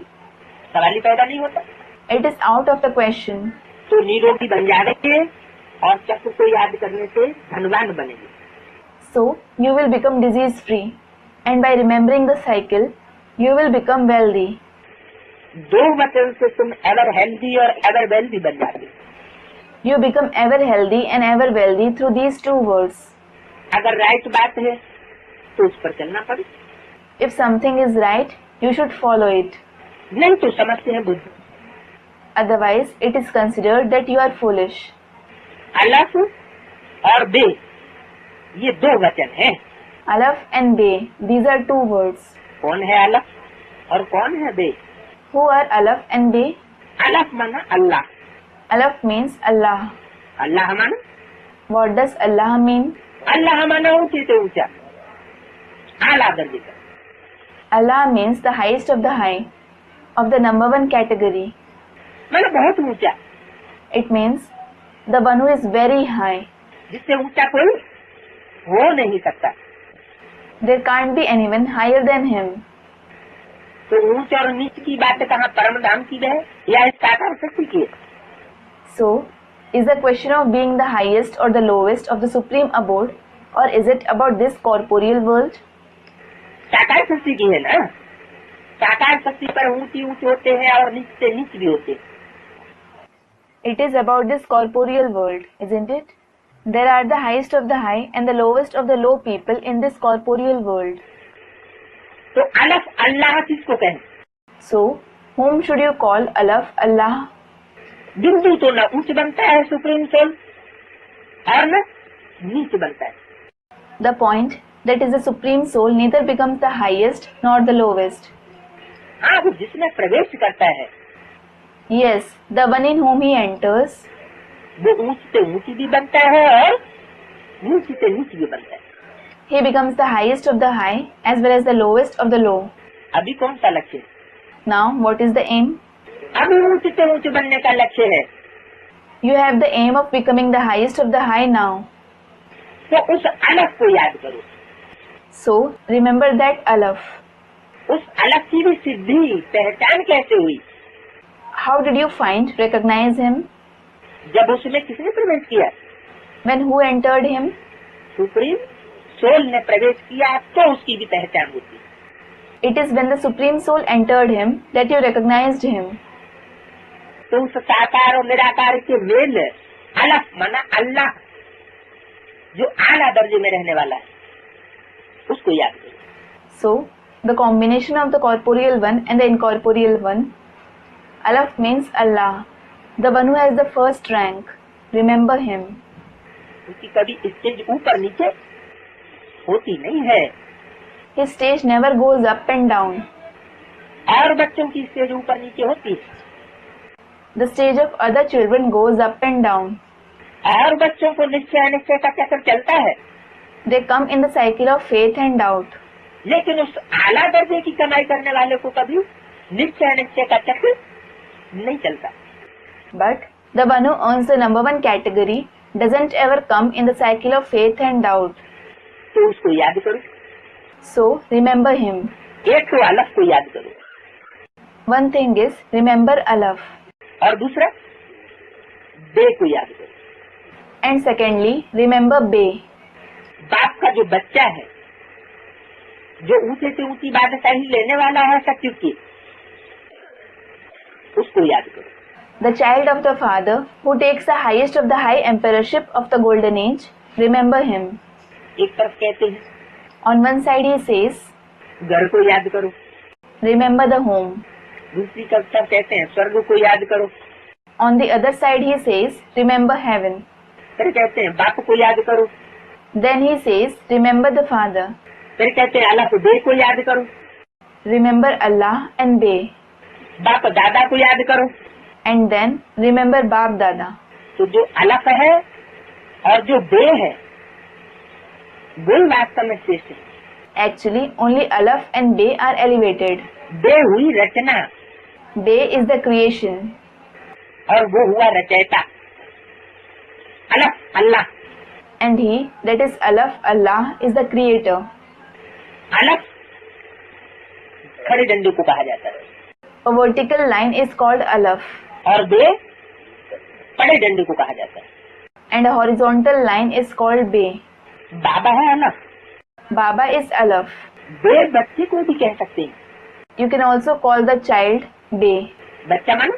Speaker 2: सवाल ही पैदा नहीं होता।
Speaker 1: It is out of the question.
Speaker 2: तो निरोगी बन जाएंगे और चक्र को याद करने से धनवान बनेंगे।
Speaker 1: So you will become disease free, and by remembering the cycle, you will become wealthy.
Speaker 2: दो वचन से तुम एवर हेल्दी और एवर वेल्दी बन जाते।
Speaker 1: You become ever healthy and ever wealthy through these two words.
Speaker 2: अगर राइट बात है तो उस पर चलना पड़े,
Speaker 1: If something is right, you should follow it.
Speaker 2: नहीं तो समझते हैं Buddha.
Speaker 1: Otherwise, it is considered that you are foolish.
Speaker 2: अलफ और बे ये दो वचन हैं।
Speaker 1: Alaf and Be, these are two words.
Speaker 2: कौन है अलफ और कौन है बे?
Speaker 1: Who are Alaf and Be?
Speaker 2: अलफ माना अल्लाह,
Speaker 1: Alaf means Allah.
Speaker 2: अल्लाह माना,
Speaker 1: What does Allah mean?
Speaker 2: अल्लाह माना ऊंचे से ऊंचा, आला दर्जे का।
Speaker 1: Allah means the highest of the high, of the number one category.
Speaker 2: मतलब बहुत ऊंचा,
Speaker 1: It means the one who is very high.
Speaker 2: जिससे ऊंचा कोई हो नहीं सकता।
Speaker 1: There can't be anyone higher than him.
Speaker 2: तो ऊंच और नीच की बात कहाँ परम धाम की है या इस साकार शक्ति की है?
Speaker 1: So, is the question of being the highest or the lowest of the supreme abode, or is it about this corporeal world?
Speaker 2: साकार शक्ति की है ना। साकार शक्ति पर ऊंची ऊंच होते हैं और नीच से नीच भी होते हैं।
Speaker 1: It is about this corporeal world, isn't it? There are the highest of the high and the lowest of the low people in this corporeal world.
Speaker 2: तो अलफ अल्लाह किसको कहें?
Speaker 1: So, whom should you call Alaf Allah?
Speaker 2: बिंदु तो न ऊंच बनता है supreme soul और न नीच बनता है।
Speaker 1: The point, that is the supreme soul, neither becomes the highest nor the lowest.
Speaker 2: हाँ, वो जिसमें प्रवेश करता है
Speaker 1: Yes, the one in whom he enters,
Speaker 2: वो ऊंच से ऊंची भी बनता है और नीच से नीच भी बनता है।
Speaker 1: he becomes the highest of the high as well as the lowest of the low.
Speaker 2: अभी कौन सा लक्ष्य है?
Speaker 1: Now, what is the aim?
Speaker 2: अभी ऊंच से ऊंच बनने का लक्ष्य है।
Speaker 1: You have the aim of becoming the highest of the high now.
Speaker 2: तो उस अलफ को याद करो।
Speaker 1: So, remember that Alaf.
Speaker 2: उस अलफ की भी सिद्धि पहचान कैसे हुई?
Speaker 1: How did you recognize him?
Speaker 2: जब उसमें किसने प्रवेश किया?
Speaker 1: When who entered him?
Speaker 2: Supreme soul ने प्रवेश किया तो उसकी भी पहचान होती है।
Speaker 1: It is when the Supreme Soul entered him that you recognized him.
Speaker 2: तो उस साकार और निराकार के मेल अलफ माना अल्लाह जो आला दर्जे में रहने वाला है उसको याद करो।
Speaker 1: So, the combination of the corporeal one and the incorporeal one. Alaf means Allah, the one who has the first rank. Remember him.
Speaker 2: उसकी कभी स्टेज ऊपर नीचे होती नहीं है।
Speaker 1: His stage never goes up and down.
Speaker 2: और बच्चों की स्टेज ऊपर नीचे होती है।
Speaker 1: The stage of other children goes up and down.
Speaker 2: और बच्चों को निश्चय अनिश्चय का चक्कर चलता है।
Speaker 1: They come in the cycle of faith and doubt.
Speaker 2: लेकिन उस आला दर्जे की कमाई करने वाले को कभी निश्चय अनिश्चय का चक्कर नहीं चलता।
Speaker 1: But the one who earns the number one category doesn't ever come in the cycle of faith and doubt.
Speaker 2: तो उसको याद करो।
Speaker 1: So, remember him.
Speaker 2: एक तो अलफ को याद करो
Speaker 1: One thing is, remember Alaf.
Speaker 2: और दूसरा बे को याद करो।
Speaker 1: And secondly, remember Be.
Speaker 2: बाप का जो बच्चा है जो ऊंचे से ऊंची बादशाही लेने वाला है सत्युग की उसको याद करो।
Speaker 1: The child of the father who takes the highest of the high emperorship of the golden age, remember him.
Speaker 2: एक तरफ कहते हैं
Speaker 1: On one side he says,
Speaker 2: घर को याद करो,
Speaker 1: remember the home.
Speaker 2: दूसरी तरफ कहते हैं स्वर्ग को याद करो,
Speaker 1: On the other side he says, remember heaven.
Speaker 2: फिर कहते हैं बाप को याद करो,
Speaker 1: Then he says, remember the father.
Speaker 2: फिर कहते हैं अल्लाह बे को याद करो,
Speaker 1: Remember Allah and Be.
Speaker 2: बाप दादा को याद करो।
Speaker 1: And then remember Bap Dada.
Speaker 2: तो जो अलफ है और जो बे है वो वास्तव में श्रेष्ठ है।
Speaker 1: Actually, only Alaf and Be are elevated.
Speaker 2: बे हुई रचना
Speaker 1: Be is the creation.
Speaker 2: और वो हुआ रचयिता। अलफ अल्लाह,
Speaker 1: And he, that is Alaf Allah, is the creator.
Speaker 2: अलफ खड़े डंडे को कहा जाता है।
Speaker 1: A vertical line is called Alaf.
Speaker 2: और बे बड़े डंडे को कहा जाता है।
Speaker 1: And a horizontal line is called bay.
Speaker 2: बाबा है अलफ,
Speaker 1: Baba is Alaf.
Speaker 2: बे बच्चे को भी कह सकते हैं।
Speaker 1: You can also call the child Bay.
Speaker 2: बच्चा मानो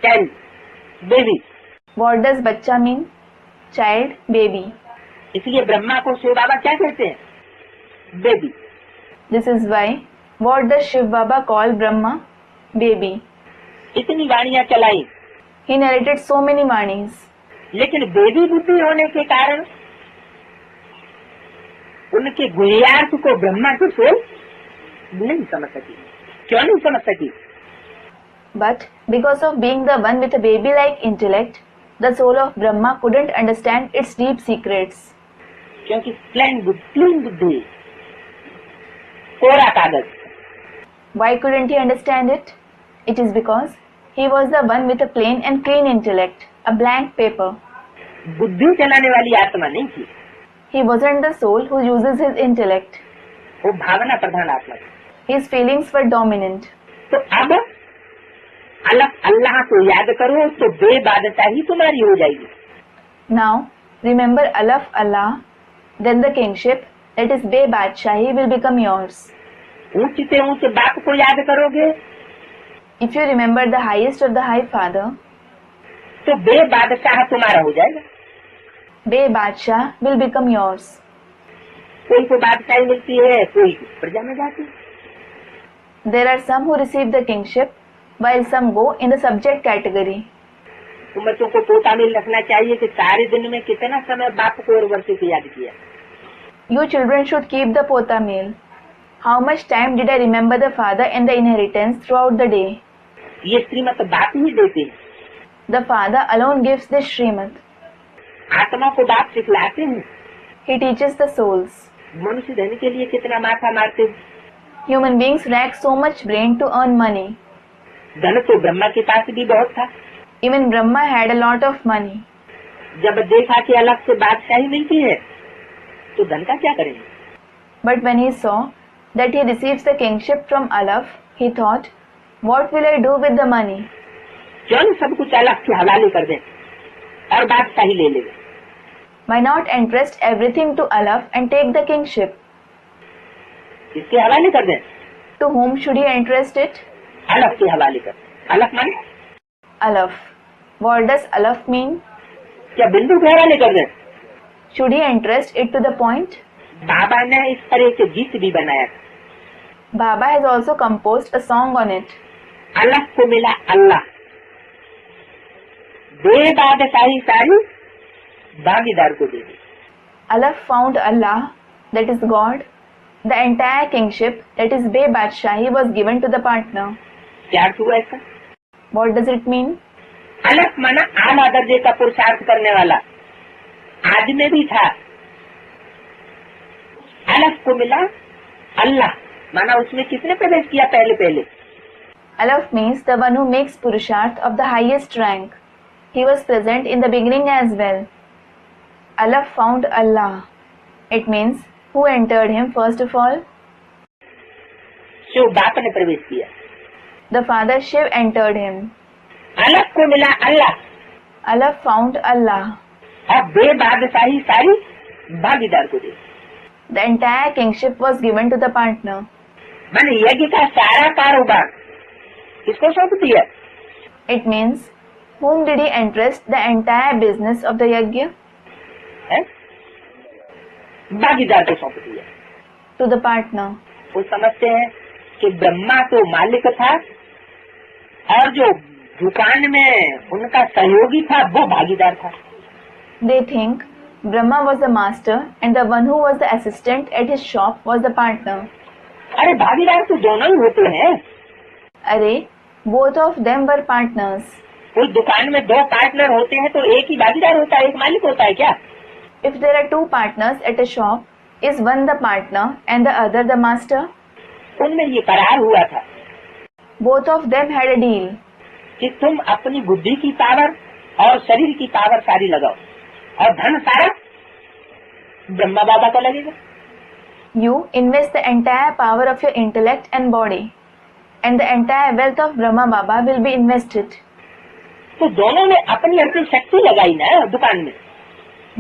Speaker 2: चाइल्ड, बेबी।
Speaker 1: What does बच्चा mean? Child, baby.
Speaker 2: इसलिए ब्रह्मा को शिव बाबा क्या कहते हैं? Baby.
Speaker 1: This is why what does Shiv Baba call Brahma? Baby.
Speaker 2: इतनी वाणियां चलाई,
Speaker 1: He narrated so many Vanis.
Speaker 2: लेकिन बेबी बुद्धि होने के कारण उनके गुह्यार्थ को ब्रह्मा की सोल नहीं समझ सकी। क्यों नहीं समझ सकी?
Speaker 1: But because of being the one with a baby-like intellect, the soul of Brahma couldn't understand its deep secrets.
Speaker 2: क्योंकि प्लेन बुद्धि, कोरा कागज।
Speaker 1: Why couldn't he understand it? It is because he was the one with a plain and clean intellect, a blank paper.
Speaker 2: बुद्धि चलाने वाली आत्मा नहीं थी,
Speaker 1: He wasn't the soul who uses his intellect.
Speaker 2: वो भावना प्रधान आत्मा थी।
Speaker 1: His feelings were dominant.
Speaker 2: तो अब अलग अल्लाह को याद करो तो बेबादशाही तुम्हारी हो जाएगी।
Speaker 1: Now, remember Alaf Allah, then the kingship, that is Bay Badshahi, will become yours.
Speaker 2: ऊंच से ऊंच बाप को याद करोगे
Speaker 1: If you remember the highest of the High Father,
Speaker 2: तो बेबादशाह तुम्हारा हो जाएगा।
Speaker 1: Bay Badshah will become yours.
Speaker 2: कोई को बादशाही मिलती है, कोई प्रजा में जाती है।
Speaker 1: There are some who receive the kingship, while some go in the subject category.
Speaker 2: तुम बच्चों को पोता में रखना चाहिए कि सारे दिन में कितना समय बाप को और वर्षे को याद किया।
Speaker 1: You children should keep the pota meal. How much time did I remember the father and the inheritance throughout the day?
Speaker 2: ये श्रीमत बाप ही देते हैं।
Speaker 1: The father alone gives this Srimad.
Speaker 2: आत्मा को बाप सिखलाते हैं।
Speaker 1: He teaches the souls.
Speaker 2: मनुष्य धन के लिए कितना माथा मारते।
Speaker 1: Human beings rack so much brain to earn money.
Speaker 2: धन तो ब्रह्मा के पास भी बहुत था।
Speaker 1: Even Brahma had a lot of money.
Speaker 2: जब देखा कि अलग से बादशाही मिलती है तो धन का क्या करेंगे?
Speaker 1: But when he saw that he receives the kingship from Alaf, he thought, what will I do with the money?
Speaker 2: क्यों न सब कुछ अलग के हवाले कर दें और बादशाही ले लेंगे?
Speaker 1: Why not entrust everything to Alaf and take the kingship?
Speaker 2: इसके हवाले कर दें।
Speaker 1: To whom should he entrust it?
Speaker 2: अलग के हवाले कर। अलग माने
Speaker 1: Alaf. What does Alaf mean?
Speaker 2: क्या बिंदु के हवाले कर दें?
Speaker 1: Should he entrust it to the point?
Speaker 2: बाबा ने इस पर एक गीत भी बनाया था।
Speaker 1: Baba has also composed a song on it.
Speaker 2: अलग को मिला अल्लाह, दे बादशाही सारी भागीदार को दे दी।
Speaker 1: Alaf found Allah, that is God. The entire kingship, that is Bay Badshahi, was given to the partner.
Speaker 2: क्या अर्थ हुआ इसका?
Speaker 1: What does it mean?
Speaker 2: अलग माना आला दर्जे का पुरुषार्थ करने वाला आदमी भी था। अलग को मिला अल्लाह, माना उसमें किसने प्रवेश किया पहले पहले?
Speaker 1: Alaf means the one who makes Purusharth of the highest rank. He was present in the beginning as well. Alaf found Allah. It means who entered him first of all?
Speaker 2: Shiv बाप ने प्रवेश किया।
Speaker 1: The father Shiv entered him.
Speaker 2: अलग को मिला अल्लाह,
Speaker 1: Alaf found Allah.
Speaker 2: अब बे बादशाही सारी भागीदार को दे।
Speaker 1: The entire kingship was given to the partner.
Speaker 2: मैंने यज्ञ का सारा कारोबार किसको सौंप दिया?
Speaker 1: It means whom did he entrust the entire business of the yajna?
Speaker 2: है? भागीदार को सौंप दिया।
Speaker 1: To the partner.
Speaker 2: वो समझते हैं कि ब्रह्मा तो मालिक था और जो दुकान में उनका सहयोगी था वो भागीदार था।
Speaker 1: They think Brahma was the master and the one who was the assistant at his shop was the partner.
Speaker 2: अरे भागीदार तो दोनों ही होते हैं।
Speaker 1: अरे, both of them were partners.
Speaker 2: कोई दुकान में दो पार्टनर होते हैं तो एक ही भागीदार होता है, एक मालिक होता है क्या?
Speaker 1: If there are two partners at a shop, is one the partner and the other the master?
Speaker 2: उनमें ये करार हुआ था
Speaker 1: Both of them had a deal.
Speaker 2: कि तुम अपनी बुद्धि की पावर और शरीर की पावर सारी लगाओ और धन सारा ब्रह्मा बाबा का लगेगा।
Speaker 1: You invest the entire power of your intellect and body, and the entire wealth of Brahma Baba will be invested.
Speaker 2: तो दोनों ने अपनी अपनी शक्ति लगाई ना दुकान में।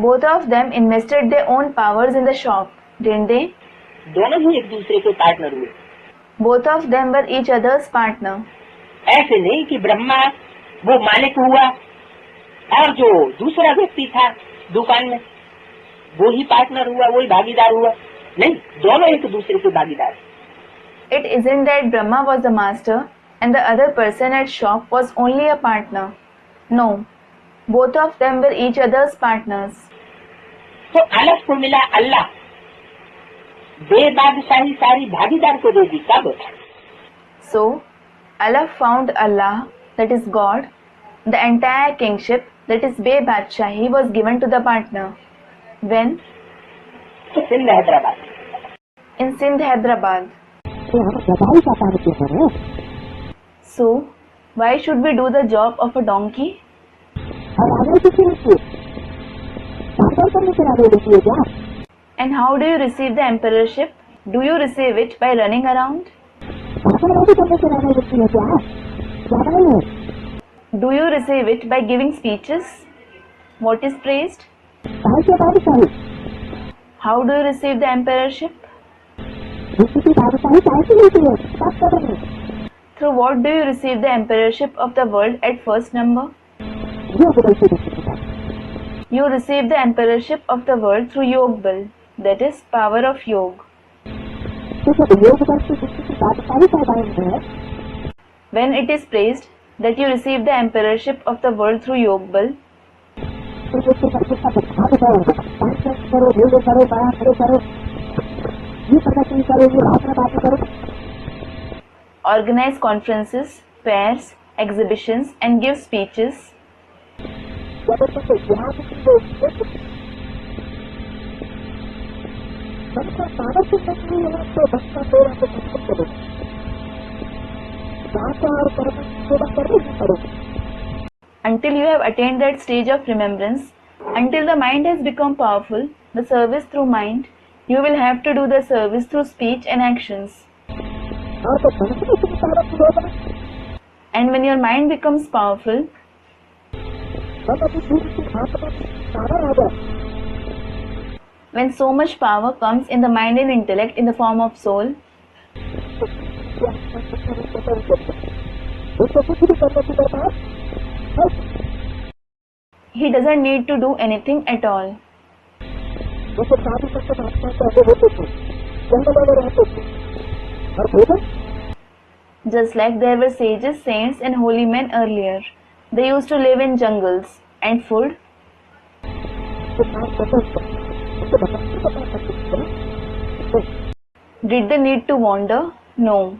Speaker 1: Both of them invested their own powers in the shop, didn't they?
Speaker 2: दोनों ही एक दूसरे के पार्टनर हुए।
Speaker 1: Both of them were each other's partner.
Speaker 2: ऐसे नहीं कि ब्रह्मा वो मालिक हुआ और जो दूसरा व्यक्ति था दुकान में वो ही पार्टनर हुआ, वही भागीदार हुआ। नहीं, दोनों एक दूसरे के भागीदार।
Speaker 1: It isn't that Brahma was the master and the other person at shop was only a partner. No, both of them were each other's partners.
Speaker 2: तो अलग को मिला अल्लाह, बेबादशाही सारी भागीदार को दे दी। कब?
Speaker 1: So, Allah found Allah, that is God. The entire kingship, that is Be-Badshahi, was given to the partner. When?
Speaker 2: तो Sindh Hyderabad.
Speaker 1: In Sindh, Hyderabad. So, why should we do the job of a donkey? And how do you receive the emperorship? Do you receive it by running around? Do you receive it by giving speeches? What is praised? How do you receive the emperorship? Through what do you receive the emperorship of the world at first number? You receive the emperorship of the world through Yog Bal, that is power of Yog. When it is praised that you receive the emperorship of the world through Yog Bal, organize conferences, fairs, exhibitions and give speeches, until you have attained that stage of remembrance, until the mind has become powerful, the service through mind, you will have to do the service through speech and actions. And when your mind becomes powerful, when so much power comes in the mind and intellect in the form of soul, he doesn't need to do anything at all. Just like there were sages, saints and holy men earlier, they used to live in jungles and food. Did they need to wander? No.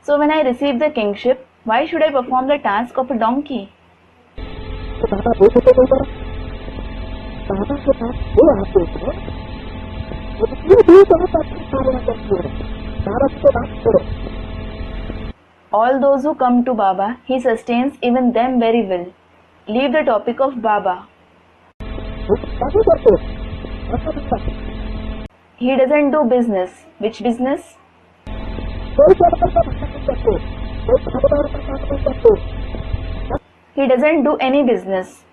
Speaker 1: So when I receive the kingship, why should I perform the task of a donkey? All those who come to Baba, he sustains even them very well. Leave the topic of Baba. He doesn't do business. Which business? He doesn't do any business.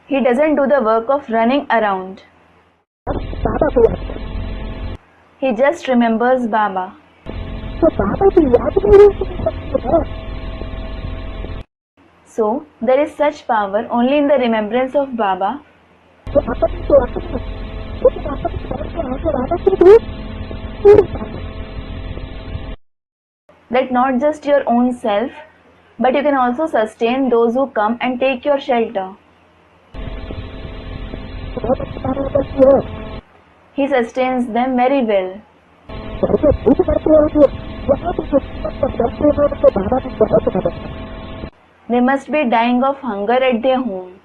Speaker 1: He doesn't do the work of running around. He just remembers Baba. So, there is such power only in the remembrance of Baba. That not just your own self, but you can also sustain those who come and take your shelter. He sustains them very well. They must be dying of hunger at their home.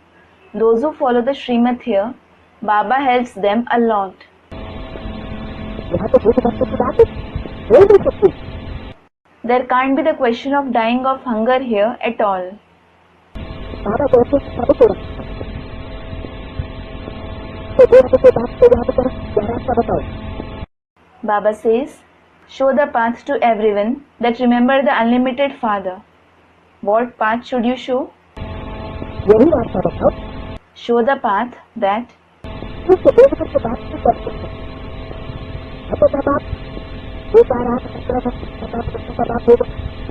Speaker 1: Those who follow the Srimad here, Baba helps them a lot. There can't be the question of dying of hunger here at all. Baba says, Show the path to everyone that remember the unlimited Father. What path should you show?
Speaker 3: यही रास्ता बताओ
Speaker 1: Show the path that
Speaker 3: जिससे देवता के बात नहीं कर सकते। अपना बाप बेकार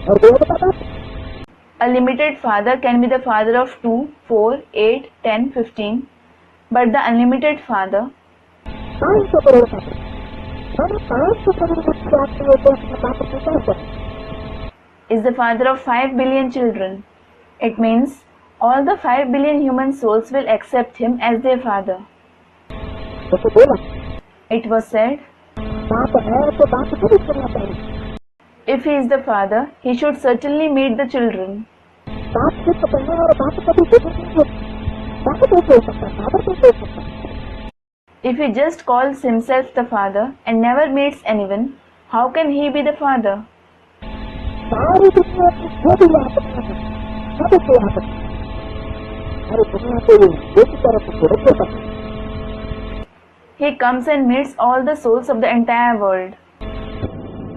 Speaker 3: और देवता बाप
Speaker 1: a limited father can be the father of 2, 4, 8, 10, 15, but the unlimited Father
Speaker 3: 500 crore का 500 करोड़ की बात में होते अपने बाप को कैसे
Speaker 1: is the father of 5 billion children. It means all the 5 billion human souls will accept him as their father.
Speaker 3: तो बोला
Speaker 1: It was said,
Speaker 3: बाप है तो बाप को भी करना चाहिए।
Speaker 1: if he is the father, he should certainly meet the children.
Speaker 3: बाप सिर्फ करना और बाप को भी देखना बाप कैसे हो सकता है बाप कैसे हो सकता है।
Speaker 1: If he just calls himself the father and never meets anyone, how can he be the father?
Speaker 3: सारी दुनिया की जो भी यहाँ पर है सब यहाँ पर अरे दुनिया को एक तरफ से रखे सकते
Speaker 1: He comes and meets all the souls of the entire world.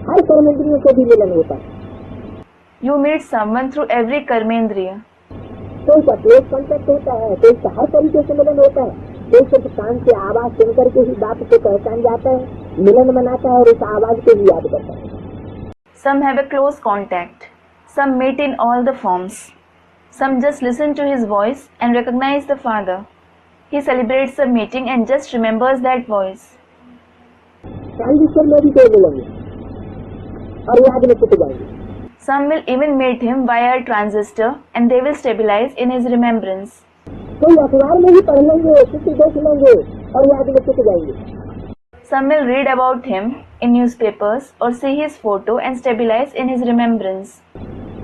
Speaker 3: हर कर्मेंद्रियों से भी मिलन होता है।
Speaker 1: You meet someone through every karmendriya.
Speaker 3: कोई का क्लोज कॉन्टेक्ट होता है, कोई का हर तरीके से मिलन होता है, कोई सिर्फ कान से आवाज सुनकर के ही बाप को पहचान जाता है, मिलन मनाता है और उस आवाज को भी याद करता है।
Speaker 1: Some have a close contact. Some meet in all the forms. Some just listen to his voice and recognize the Father. He celebrates the meeting and just remembers that voice.
Speaker 3: Transistor में भी कोई मिलेंगे और याद में छुप जाएंगे।
Speaker 1: Some will even meet him via a transistor and they will stabilize in his remembrance.
Speaker 3: कोई अखबार में भी पढ़ लेंगे, किसी देख लेंगे और याद में छुप जाएंगे।
Speaker 1: Some will read about him in newspapers or see his photo and stabilize in his remembrance.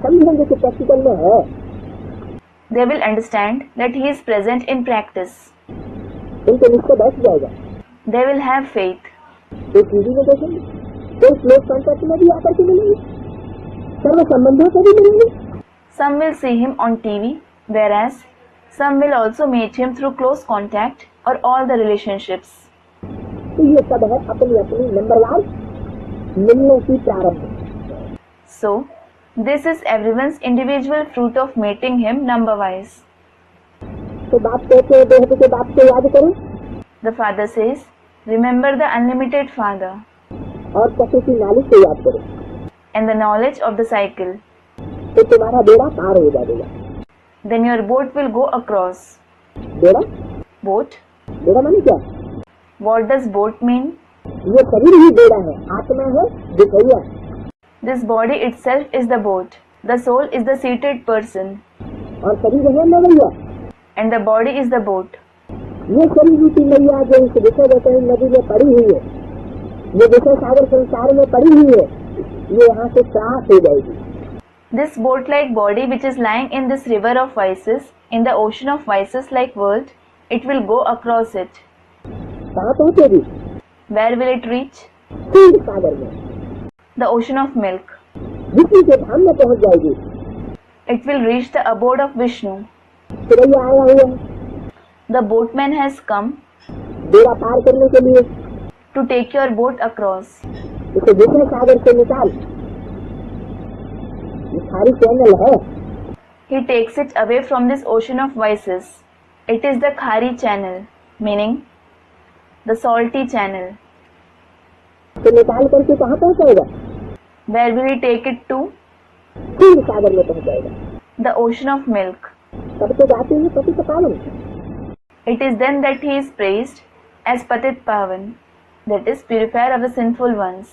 Speaker 3: समझेंगे कि प्रैक्टिकल में है।
Speaker 1: They will understand that he is present in practice.
Speaker 3: उनके निश्चय बैठ जाएगा।
Speaker 1: They will have faith.
Speaker 3: कोई टीवी में देखेंगे, कोई क्लोज कॉन्टेक्ट में भी आकर के मिलेंगे, सर्व संबंधों से भी मिलेंगे।
Speaker 1: Some will see him on TV, whereas some will also meet him through close contact or all the relationships.
Speaker 3: तो ये सब है अपनी अपनी नंबरवार मिलने की प्रारंभ।
Speaker 1: So, this is everyone's individual fruit of meeting him number-wise.
Speaker 3: तो बाप कहते हैं देह के बाप को याद करो
Speaker 1: The Father says, remember the unlimited Father
Speaker 3: और पशु की नाली को याद करो
Speaker 1: and the knowledge of the cycle.
Speaker 3: तो तुम्हारा बेड़ा पार हो जाएगा।
Speaker 1: Then your boat will go across.
Speaker 3: बेड़ा
Speaker 1: Boat?
Speaker 3: बेड़ा माने क्या?
Speaker 1: What does boat mean?
Speaker 3: ये शरीर ही बेड़ा है, आत्मा है दिखैया।
Speaker 1: This body itself is the boat. The soul is the seated person.
Speaker 3: और शरीर है नवैया।
Speaker 1: And the body is the boat.
Speaker 3: ये शरीर रूपी नैया जो इस विषय वचन नदी में पड़ी हुई है, ये विषय सागर संसार में पड़ी हुई है, ये यहाँ से त्रास हो जाएगी।
Speaker 1: This boat-like body which is lying in this river of vices, in the ocean of vices like world, it will go across it.
Speaker 3: कहाँ पहुँचेगी?
Speaker 1: Where will it reach?
Speaker 3: क्षीर सागर में,
Speaker 1: The ocean of milk.
Speaker 3: Vishnu के धाम में पहुँच जाएगी।
Speaker 1: It will reach the abode of Vishnu.
Speaker 3: सिरैया आया हुआ है
Speaker 1: The boatman has come
Speaker 3: बेड़ा पार करने के लिए,
Speaker 1: to take your boat across.
Speaker 3: इसे विषय सागर से निकाल। ये सारी चैनल है,
Speaker 1: He takes it away from this ocean of vices. It is the Khari channel, meaning the salty channel.
Speaker 3: इसे निकाल करके कहाँ पहुँचाएगा?
Speaker 1: Where will he take it to?
Speaker 3: क्षीर सागर में पहुँचाएगा।
Speaker 1: The ocean of milk.
Speaker 3: तब तो जाते हैं पति का पावन।
Speaker 1: It is then that he is praised as Patit Pavan, that is purifier of the sinful ones.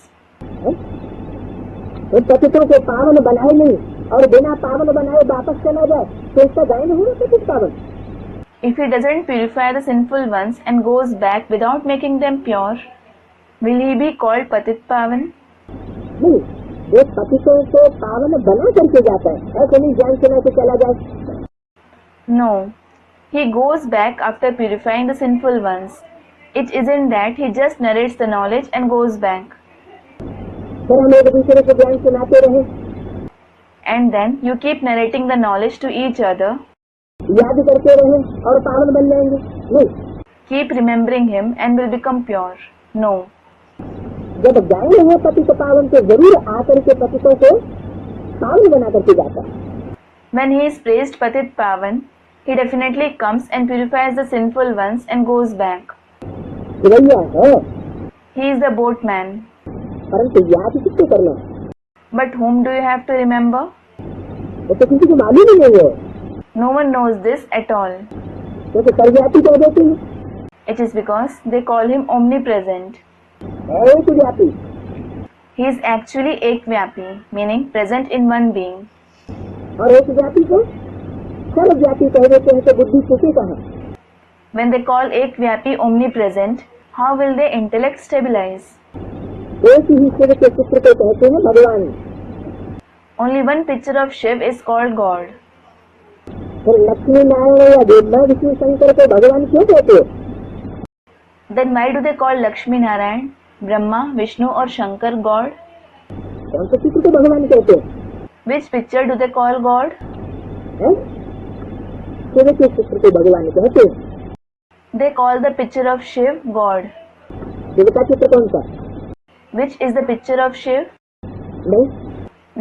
Speaker 3: उन पतितों को पावन बनाए नहीं और बिना पावन बनाए वापस चला जाए तो इसका गायन होगा पतित पावन।
Speaker 1: If he doesn't purify the sinful ones and goes back without making them pure, will he be called Patit Pavan?
Speaker 3: नहीं, वो पतितों को पावन बना करके जाता है, ऐसे नहीं ज्ञान सुना के चला जाए।
Speaker 1: No, he goes back after purifying the sinful ones. It isn't that he just narrates the knowledge and goes back.
Speaker 3: फिर हम एक दूसरे को ज्ञान सुनाते रहे,
Speaker 1: And then you keep narrating the knowledge to each other.
Speaker 3: याद करते रहे और पावन बन जाएंगे। नहीं,
Speaker 1: Keep remembering him and will become pure. No.
Speaker 3: जब जाएंगे वो पतित पावन तो जरूर आकर के पतितों को पावन बना करके जाता है।
Speaker 1: When he is praised Patit Pavan, he definitely comes and purifies the sinful ones and goes back.
Speaker 3: रवैया है,
Speaker 1: He is the boatman.
Speaker 3: परंतु याद किसको करना,
Speaker 1: But whom do you have to remember?
Speaker 3: वो तो किसी को मालूम ही नहीं है।
Speaker 1: No one knows this at all.
Speaker 3: जैसे सर्वव्यापी कह देते हैं,
Speaker 1: It is because they call him omnipresent.
Speaker 3: एक व्यापी,
Speaker 1: He is actually Ekvyapi, meaning present in one being.
Speaker 3: और एक व्यापी को सर्वव्यापी कह देते हैं, तो बुद्धि छूटे कहाँ।
Speaker 1: When they call Ekvyapi omnipresent, how will their intellect stabilize?
Speaker 3: एक ही शिव के चित्र को कहते हैं भगवान।
Speaker 1: Only one picture of Shiv is called God.
Speaker 3: फिर लक्ष्मी नारायण या ब्रह्मा विष्णु शंकर को भगवान क्यों कहते हैं?
Speaker 1: Then why do they call Lakshmi Narayan, Brahma, Vishnu or Shankar God?
Speaker 3: कौन से चित्र को भगवान कहते हैं?
Speaker 1: Which picture do they call God?
Speaker 3: हैं? शिव के चित्र को भगवान कहते हैं।
Speaker 1: They call the picture of Shiv God.
Speaker 3: Shiv का चित्र कौन सा?
Speaker 1: Which is the picture of Shiv?
Speaker 3: नहीं,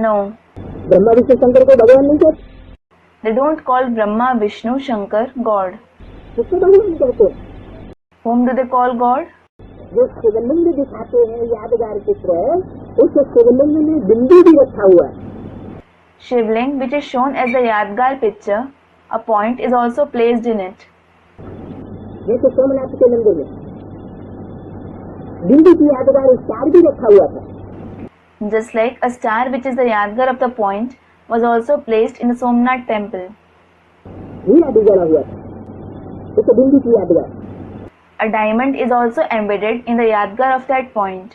Speaker 1: No.
Speaker 3: ब्रह्मा विष्णु शंकर को भगवान नहीं कहते,
Speaker 1: They don't call Brahma, Vishnu, Shankar God.
Speaker 3: किसको भगवान कहते हैं?
Speaker 1: Whom do they call God?
Speaker 3: जो शिवलिंग दिखाते हैं यादगार चित्र, उस शिवलिंग में बिंदु भी रखा हुआ है।
Speaker 1: Shivling, which is shown as the Yadgar picture, a point is also placed in it.
Speaker 3: जैसे सोमनाथ के मंदिर में बिंदु की यादगार स्टार भी रखा हुआ था।
Speaker 1: Just like a star, which is the Yadgar of the point, was also placed in the Somnath temple.
Speaker 3: हीरा भी जड़ा हुआ था, उस बिंदु की यादगार।
Speaker 1: A diamond is also embedded in the Yadgar of that point.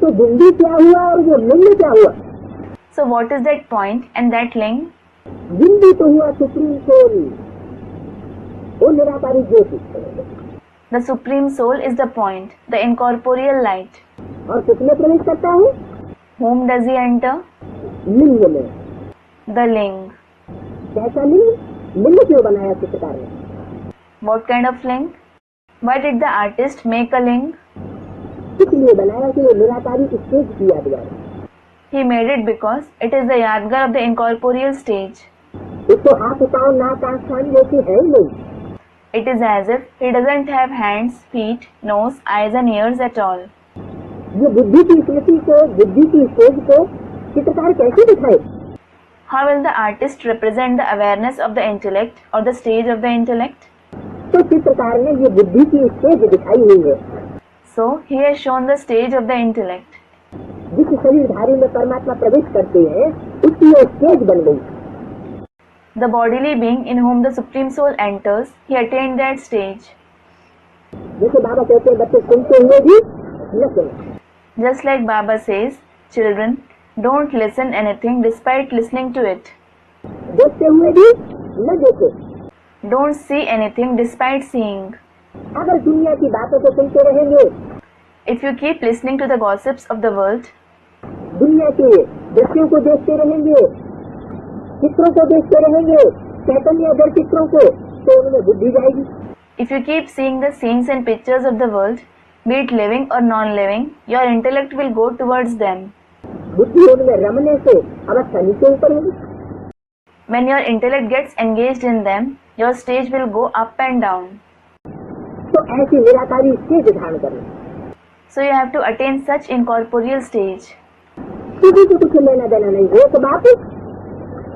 Speaker 3: तो बिंदु क्या हुआ और वो लिंग क्या हुआ?
Speaker 1: So what is that point and that ling?
Speaker 3: बिंदु तो हुआ सुप्रीम सोल, वो निराकारी ज्योति,
Speaker 1: The supreme soul is the point, the incorporeal light.
Speaker 3: और किसमें प्रवेश करता है?
Speaker 1: Whom does he enter?
Speaker 3: लिंग में।
Speaker 1: The ling.
Speaker 3: कैसा लिंग? लिंग क्यों बनाया चित्रकार ने?
Speaker 1: What kind of ling? Why did the artist make a ling?
Speaker 3: इसलिए बनाया कि वो निराकारी स्टेज की यादगार है।
Speaker 1: He made it because it is the Yadgar of the incorporeal stage.
Speaker 3: उसको हाथ पाँव नाक आँख कान जैसे है ही नहीं।
Speaker 1: It is as if he doesn't have hands, feet, nose, eyes and ears at all.
Speaker 3: ये बुद्धि की स्मृति को, बुद्धि की स्टेज को चित्रकार कैसे दिखाए?
Speaker 1: How will the artist represent the awareness of the intellect or the stage of the intellect?
Speaker 3: तो चित्रकार ने ये बुद्धि की स्टेज दिखाई हुई है।
Speaker 1: So he has shown the stage of the intellect.
Speaker 3: जिस शरीरधारी में परमात्मा प्रवेश करते हैं, उसकी वो स्टेज बन गई।
Speaker 1: The bodily being in whom the Supreme Soul enters, he attained that stage.
Speaker 3: जैसे बाबा कहते हैं बच्चे सुनते हुए भी न सुने,
Speaker 1: Just like Baba says, children, don't listen anything despite listening to it.
Speaker 3: देखते हुए भी न देखे।
Speaker 1: Don't see anything despite seeing.
Speaker 3: अगर दुनिया की बातों को सुनते रहेंगे,
Speaker 1: If you keep listening to the gossips of the world,
Speaker 3: दुनिया के दृश्यों को देखते रहेंगे, चित्रों को देखते रहेंगे, चैतन्य अगर चित्रों को, तो उनमें बुद्धि जाएगी।
Speaker 1: if you keep seeing the scenes and pictures of the world, be it living or non-living, your intellect will go towards them.
Speaker 3: बुद्धि उनमें रमने से अवस्था नीचे ऊपर होगी।
Speaker 1: When your intellect gets engaged in them, your stage will go up and down.
Speaker 3: तो ऐसी निराकारी stage धारण करना,
Speaker 1: So you have to attain such incorporeal stage.
Speaker 3: किसी को कुछ लेना देना नहीं, एक बाप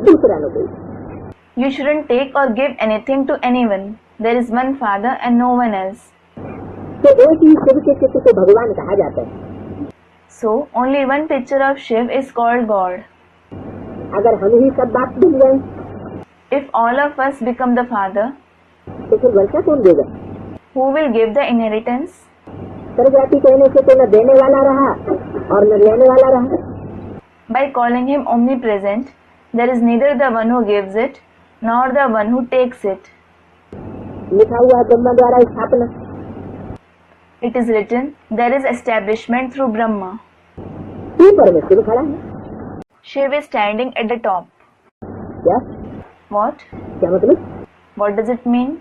Speaker 3: दूसरा न कोई।
Speaker 1: You shouldn't take or give anything to anyone. There is one Father and no one else.
Speaker 3: तो एक ही शिव के चित्र को भगवान कहा जाता है।
Speaker 1: So only one picture of Shiv is called God.
Speaker 3: अगर हम ही सब बाप बन गए,
Speaker 1: If all of us become the Father,
Speaker 3: तो फिर वर्षा कौन देगा?
Speaker 1: who will give the inheritance?
Speaker 3: सर्वव्यापी कहने से तो न देने वाला रहा और न लेने वाला रहा।
Speaker 1: By calling him omnipresent, there is neither the one who gives it nor the one who takes it.
Speaker 3: लिखा हुआ है ब्रह्मा द्वारा स्थापना,
Speaker 1: It is written, there is establishment through Brahma.
Speaker 3: ऊपर में शिव खड़ा है।
Speaker 1: Shiv is standing at the top.
Speaker 3: क्या
Speaker 1: What?
Speaker 3: क्या मतलब?
Speaker 1: What does it mean?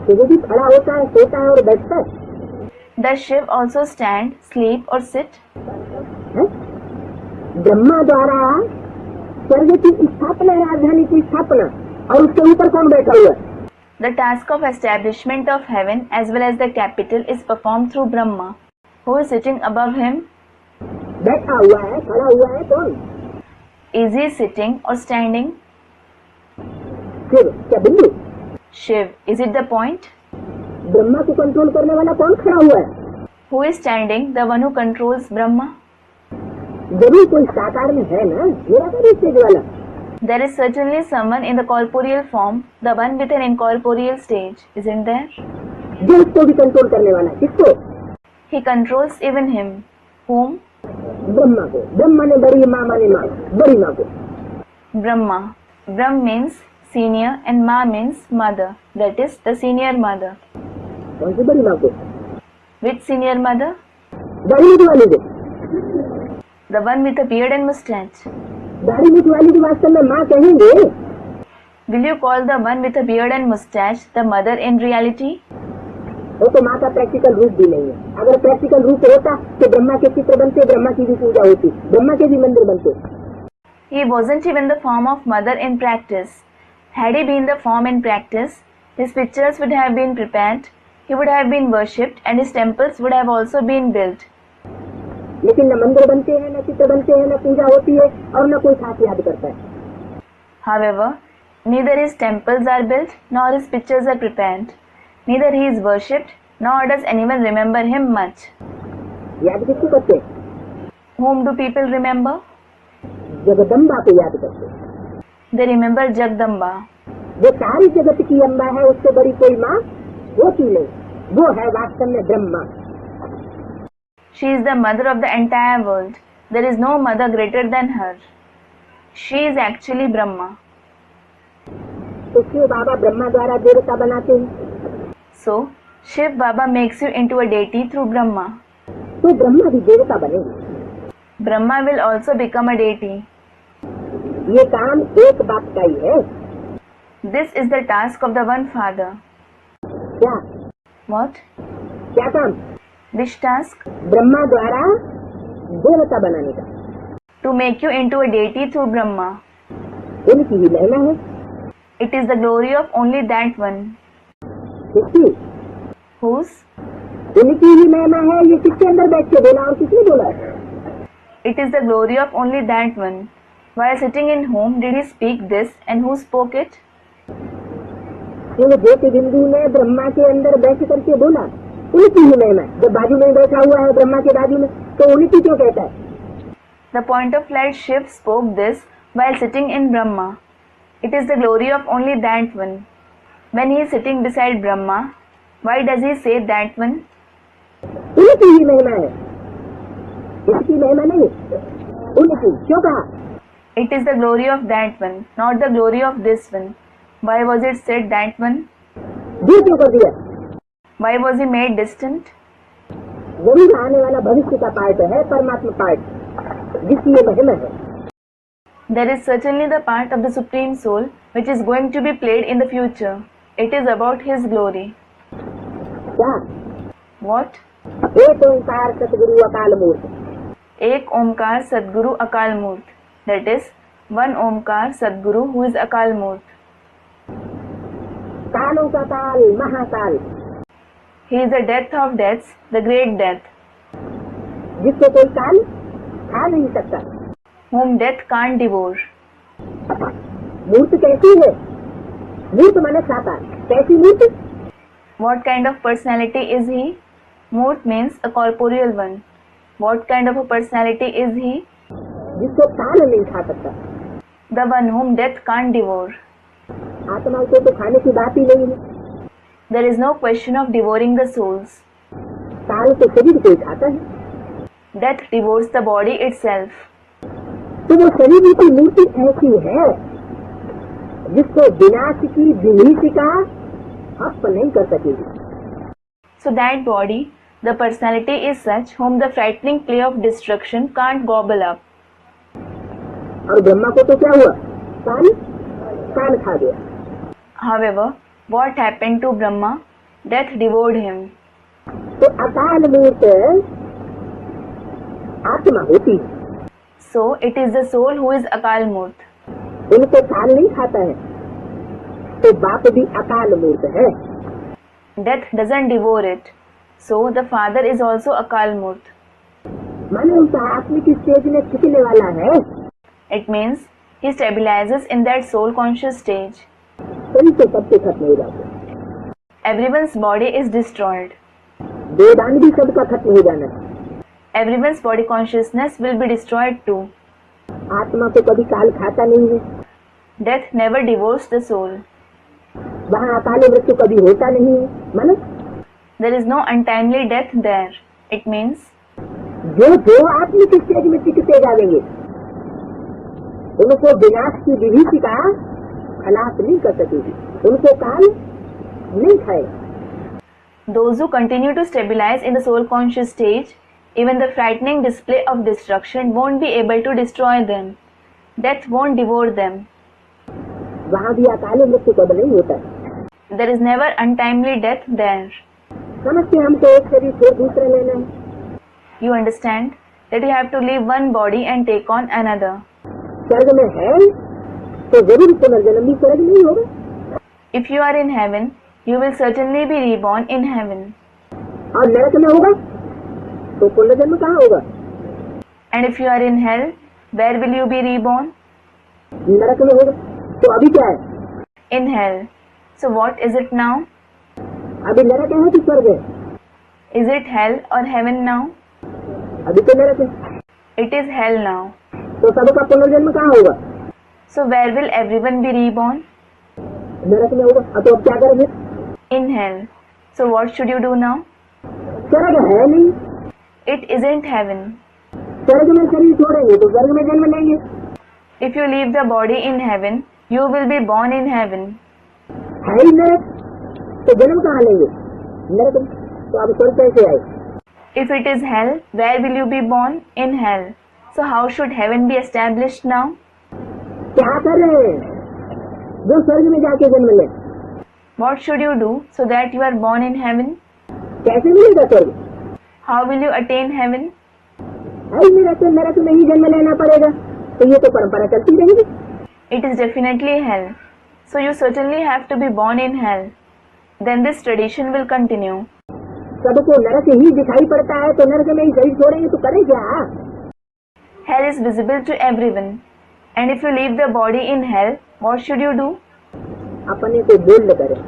Speaker 3: Shiv भी खड़ा होता है, सोता है और बैठता है।
Speaker 1: Does Shiv also stand, sleep or sit?
Speaker 3: है? ब्रह्मा द्वारा स्वर्ग की स्थापना, राजधानी की स्थापना, और उसके ऊपर कौन बैठा हुआ है?
Speaker 1: The task of establishment of heaven as well as the capital is performed through Brahma. Who is sitting above him?
Speaker 3: बैठा हुआ है, खड़ा हुआ है कौन?
Speaker 1: Is he sitting or standing?
Speaker 3: Shiv, क्या बिंदु?
Speaker 1: Shiv. Is it the point?
Speaker 3: Brahma को कंट्रोल करने वाला कौन खड़ा हुआ है?
Speaker 1: Who is standing? The one who controls Brahma.
Speaker 3: जरूर कोई साकार में है ना, निराकार स्टेज वाला।
Speaker 1: There is certainly someone in the corporeal form, the one with an incorporeal stage, isn't there?
Speaker 3: जो उसको भी कंट्रोल करने वाला है। किसको?
Speaker 1: He controls even him. Whom?
Speaker 3: Brahma को। ब्रह्मा ने बड़ी माँ माने माँ, बड़ी माँ को।
Speaker 1: Brahma. Brahm means senior and Ma means mother. That is the senior mother.
Speaker 3: कौन सी बड़ी माँ को?
Speaker 1: Which senior mother?
Speaker 3: दाढ़ी मीठ वाली को।
Speaker 1: The one with a beard and mustache.
Speaker 3: दाढ़ी मीठ वाली को वास्तव में माँ कहेंगे?
Speaker 1: Will you call the one with a beard and mustache the mother in reality?
Speaker 3: वो तो माँ का प्रैक्टिकल रूप भी नहीं है। अगर प्रैक्टिकल रूप होता तो ब्रह्मा के चित्र बनते, ब्रह्मा की भी पूजा होती, ब्रह्मा के भी मंदिर बनते।
Speaker 1: He wasn't even the form of mother in practice. Had he been the form in practice, his pictures would have been prepared, he would have been worshipped, and his temples would have also been built.
Speaker 3: लेकिन न मंदिर बनते हैं, न चित्र बनते हैं, न पूजा होती है, और न कोई खास याद करता है।
Speaker 1: However, neither his temples are built, nor his pictures are prepared. Neither he is worshipped, nor does anyone remember him much.
Speaker 3: याद किसको करते हैं?
Speaker 1: Whom do people remember?
Speaker 3: Jagdamba को याद करते हैं।
Speaker 1: They remember Jagdamba.
Speaker 3: जो सारी जगत की अम्बा है, उससे बड़ी कोई माँ होती नहीं। वो है वास्तव में Brahma.
Speaker 1: She is the mother of the entire world. There is no mother greater than her. She is actually Brahma.
Speaker 3: तो शिव बाबा ब्रह्मा द्वारा देवता बनाते हैं।
Speaker 1: So, Shiv Baba makes you into a deity through Brahma.
Speaker 3: तो ब्रह्मा भी देवता बनेंगे।
Speaker 1: Brahma will also become a deity.
Speaker 3: ये काम एक बाप का ही है।
Speaker 1: This is the task of the one Father.
Speaker 3: क्या?
Speaker 1: What?
Speaker 3: क्या काम?
Speaker 1: Which task?
Speaker 3: ब्रह्मा द्वारा देवता बनाने का।
Speaker 1: To make you into a deity through Brahma.
Speaker 3: उनकी ही महिमा है।
Speaker 1: It is the glory of only that one.
Speaker 3: किसकी?
Speaker 1: Whose?
Speaker 3: उनकी ही महिमा है। ये किसके अंदर बैठ के बोला और किसने बोला?
Speaker 1: It is the glory of only that one. While sitting in whom did he speak this and who spoke it?
Speaker 3: Shiv ज्योति बिंदु ने ब्रह्मा के अंदर बैठ करके बोला, उनकी ही महिमा। जब बाजू में बैठा हुआ है ब्रह्मा के बाजू में, तो उनकी क्यों कहता है?
Speaker 1: The point of light Shiv spoke this while sitting in Brahma. It is the glory of only that one. When he is sitting beside Brahma, why does he say that one?
Speaker 3: उनकी ही महिमा है, इसकी महिमा नहीं। उनकी क्यों कहा?
Speaker 1: It is the glory of that one, not the glory of this one. Why was it said that one?
Speaker 3: दूर क्यों कर दिया?
Speaker 1: Why was he made distant?
Speaker 3: जरूर आने वाला भविष्य का पार्ट है, परमात्मा पार्ट, जिसकी ये महिमा है।
Speaker 1: There is certainly the part of the Supreme Soul which is going to be played in the future. It is about his glory.
Speaker 3: क्या?
Speaker 1: What?
Speaker 3: एक ओंकार सतगुरु अकाल मूर्त।
Speaker 1: एक ओमकार सदगुरु अकाल मूर्त. That is, one ओमकार सदगुरु who is अकाल मूर्त.
Speaker 3: कालों का काल, Mahakal,
Speaker 1: He is the death of deaths, the great death,
Speaker 3: जिसको कोई काल खा नहीं सकता।
Speaker 1: whom death can't devour.
Speaker 3: मूर्त कैसी है? मूर्त माने साकार। कैसी मूर्त?
Speaker 1: What kind of personality is he? Murt means a corporeal one. What kind of a personality is he?
Speaker 3: जिसको काल नहीं खा सकता।
Speaker 1: The one whom death can't devour.
Speaker 3: आत्मा को तो खाने की बात ही नहीं है।
Speaker 1: There is no question of devouring the souls.
Speaker 3: काल तो शरीर को ही खाता है।
Speaker 1: Death devours the body itself.
Speaker 3: तो वो शरीर की मूर्ति ऐसी है जिसको विनाश की विभीषिका हप नहीं कर सकेगी।
Speaker 1: So that body, the personality is such whom the frightening play of destruction can't gobble up.
Speaker 3: और ब्रह्मा को तो क्या हुआ? काल खा गया।
Speaker 1: However, what happened to Brahma? Death devoured him.
Speaker 3: तो अकाल मूर्त आत्मा होती है,
Speaker 1: So it is the soul who is Akal Murt.
Speaker 3: उनको काल नहीं खाता है, तो बाप भी अकाल मूर्त है।
Speaker 1: Death doesn't devour it. So the father is also Akal Murt.
Speaker 3: माने उस आत्मिक स्टेज में टिकने वाला है,
Speaker 1: It means he stabilizes in that soul conscious stage.
Speaker 3: शरीर से सबसे खत्म हो जाते हैं,
Speaker 1: Everyone's body is destroyed.
Speaker 3: देहदान भी सबका खत्म हो जाना है।
Speaker 1: Everyone's body consciousness will be destroyed too.
Speaker 3: आत्मा को कभी काल खाता नहीं है,
Speaker 1: Death never devours the soul.
Speaker 3: वहाँ अकाल मृत्यु कभी होता नहीं है। मानो
Speaker 1: There is no untimely death there. It means
Speaker 3: जो आत्मिक स्टेज में टिकते जाएंगे, उनको विनाश की विभीषिका खलास नहीं कर सकेगी, उनको काल नहीं खाएगा।
Speaker 1: those who continue to stabilize in the soul conscious stage, even the frightening display of destruction won't be able to destroy them. Death won't devour them.
Speaker 3: वहाँ भी अकाल मृत्यु कब नहीं होता है।
Speaker 1: There is never untimely death there.
Speaker 3: समझते हमको एक शरीर छोड़ दूसरा लेना है,
Speaker 1: You understand that you have to leave one body and take on another.
Speaker 3: स्वर्ग में है तो जरूर पुनर्जन्म भी स्वर्ग नहीं होगा,
Speaker 1: If you are in heaven, you will certainly be reborn in heaven.
Speaker 3: और नरक में होगा तो पुनर्जन्म कहाँ होगा।
Speaker 1: And if you are in hell, where will you be reborn?
Speaker 3: नरक में होगा तो अभी क्या है,
Speaker 1: In hell. So what is it now?
Speaker 3: अभी नरक है कि स्वर्ग है,
Speaker 1: Is it hell or heaven now?
Speaker 3: अभी तो नरक है,
Speaker 1: It is hell now.
Speaker 3: तो सबका पुनर्जन्म कहाँ होगा,
Speaker 1: So where will everyone be reborn?
Speaker 3: नरक में होगा। अब तो अब क्या करेंगे,
Speaker 1: In hell. So what should you do now?
Speaker 3: स्वर्ग है नहीं,
Speaker 1: It isn't heaven.
Speaker 3: स्वर्ग में शरीर छोड़ेंगे तो स्वर्ग में जन्म लेंगे,
Speaker 1: If you leave the body in heaven, you will be born in heaven.
Speaker 3: है ही नरक तो जन्म कहाँ लेंगे, नरक में। तो अब स्वर्ग कैसे आए,
Speaker 1: If it is hell, where will you be born? In hell. So how should heaven be established now?
Speaker 3: क्या कर रहे हैं जो स्वर्ग में जाके जन्म ले,
Speaker 1: What should you do so that you are born in heaven?
Speaker 3: कैसे मिलेगा स्वर्ग,
Speaker 1: How will you attain heaven?
Speaker 3: है ही नरक, नरक में ही जन्म लेना पड़ेगा, तो ये तो परंपरा चलती रहेगी।
Speaker 1: It is definitely hell. So you certainly have to be born in hell. Then this tradition will continue.
Speaker 3: सबको नरक ही दिखाई पड़ता है, तो नरक में ही शरीर छोड़ेंगे तो करें क्या।
Speaker 1: Hell is visible to everyone. And if you leave the body in hell, what should you do?
Speaker 3: अपने को बोल्ड करें।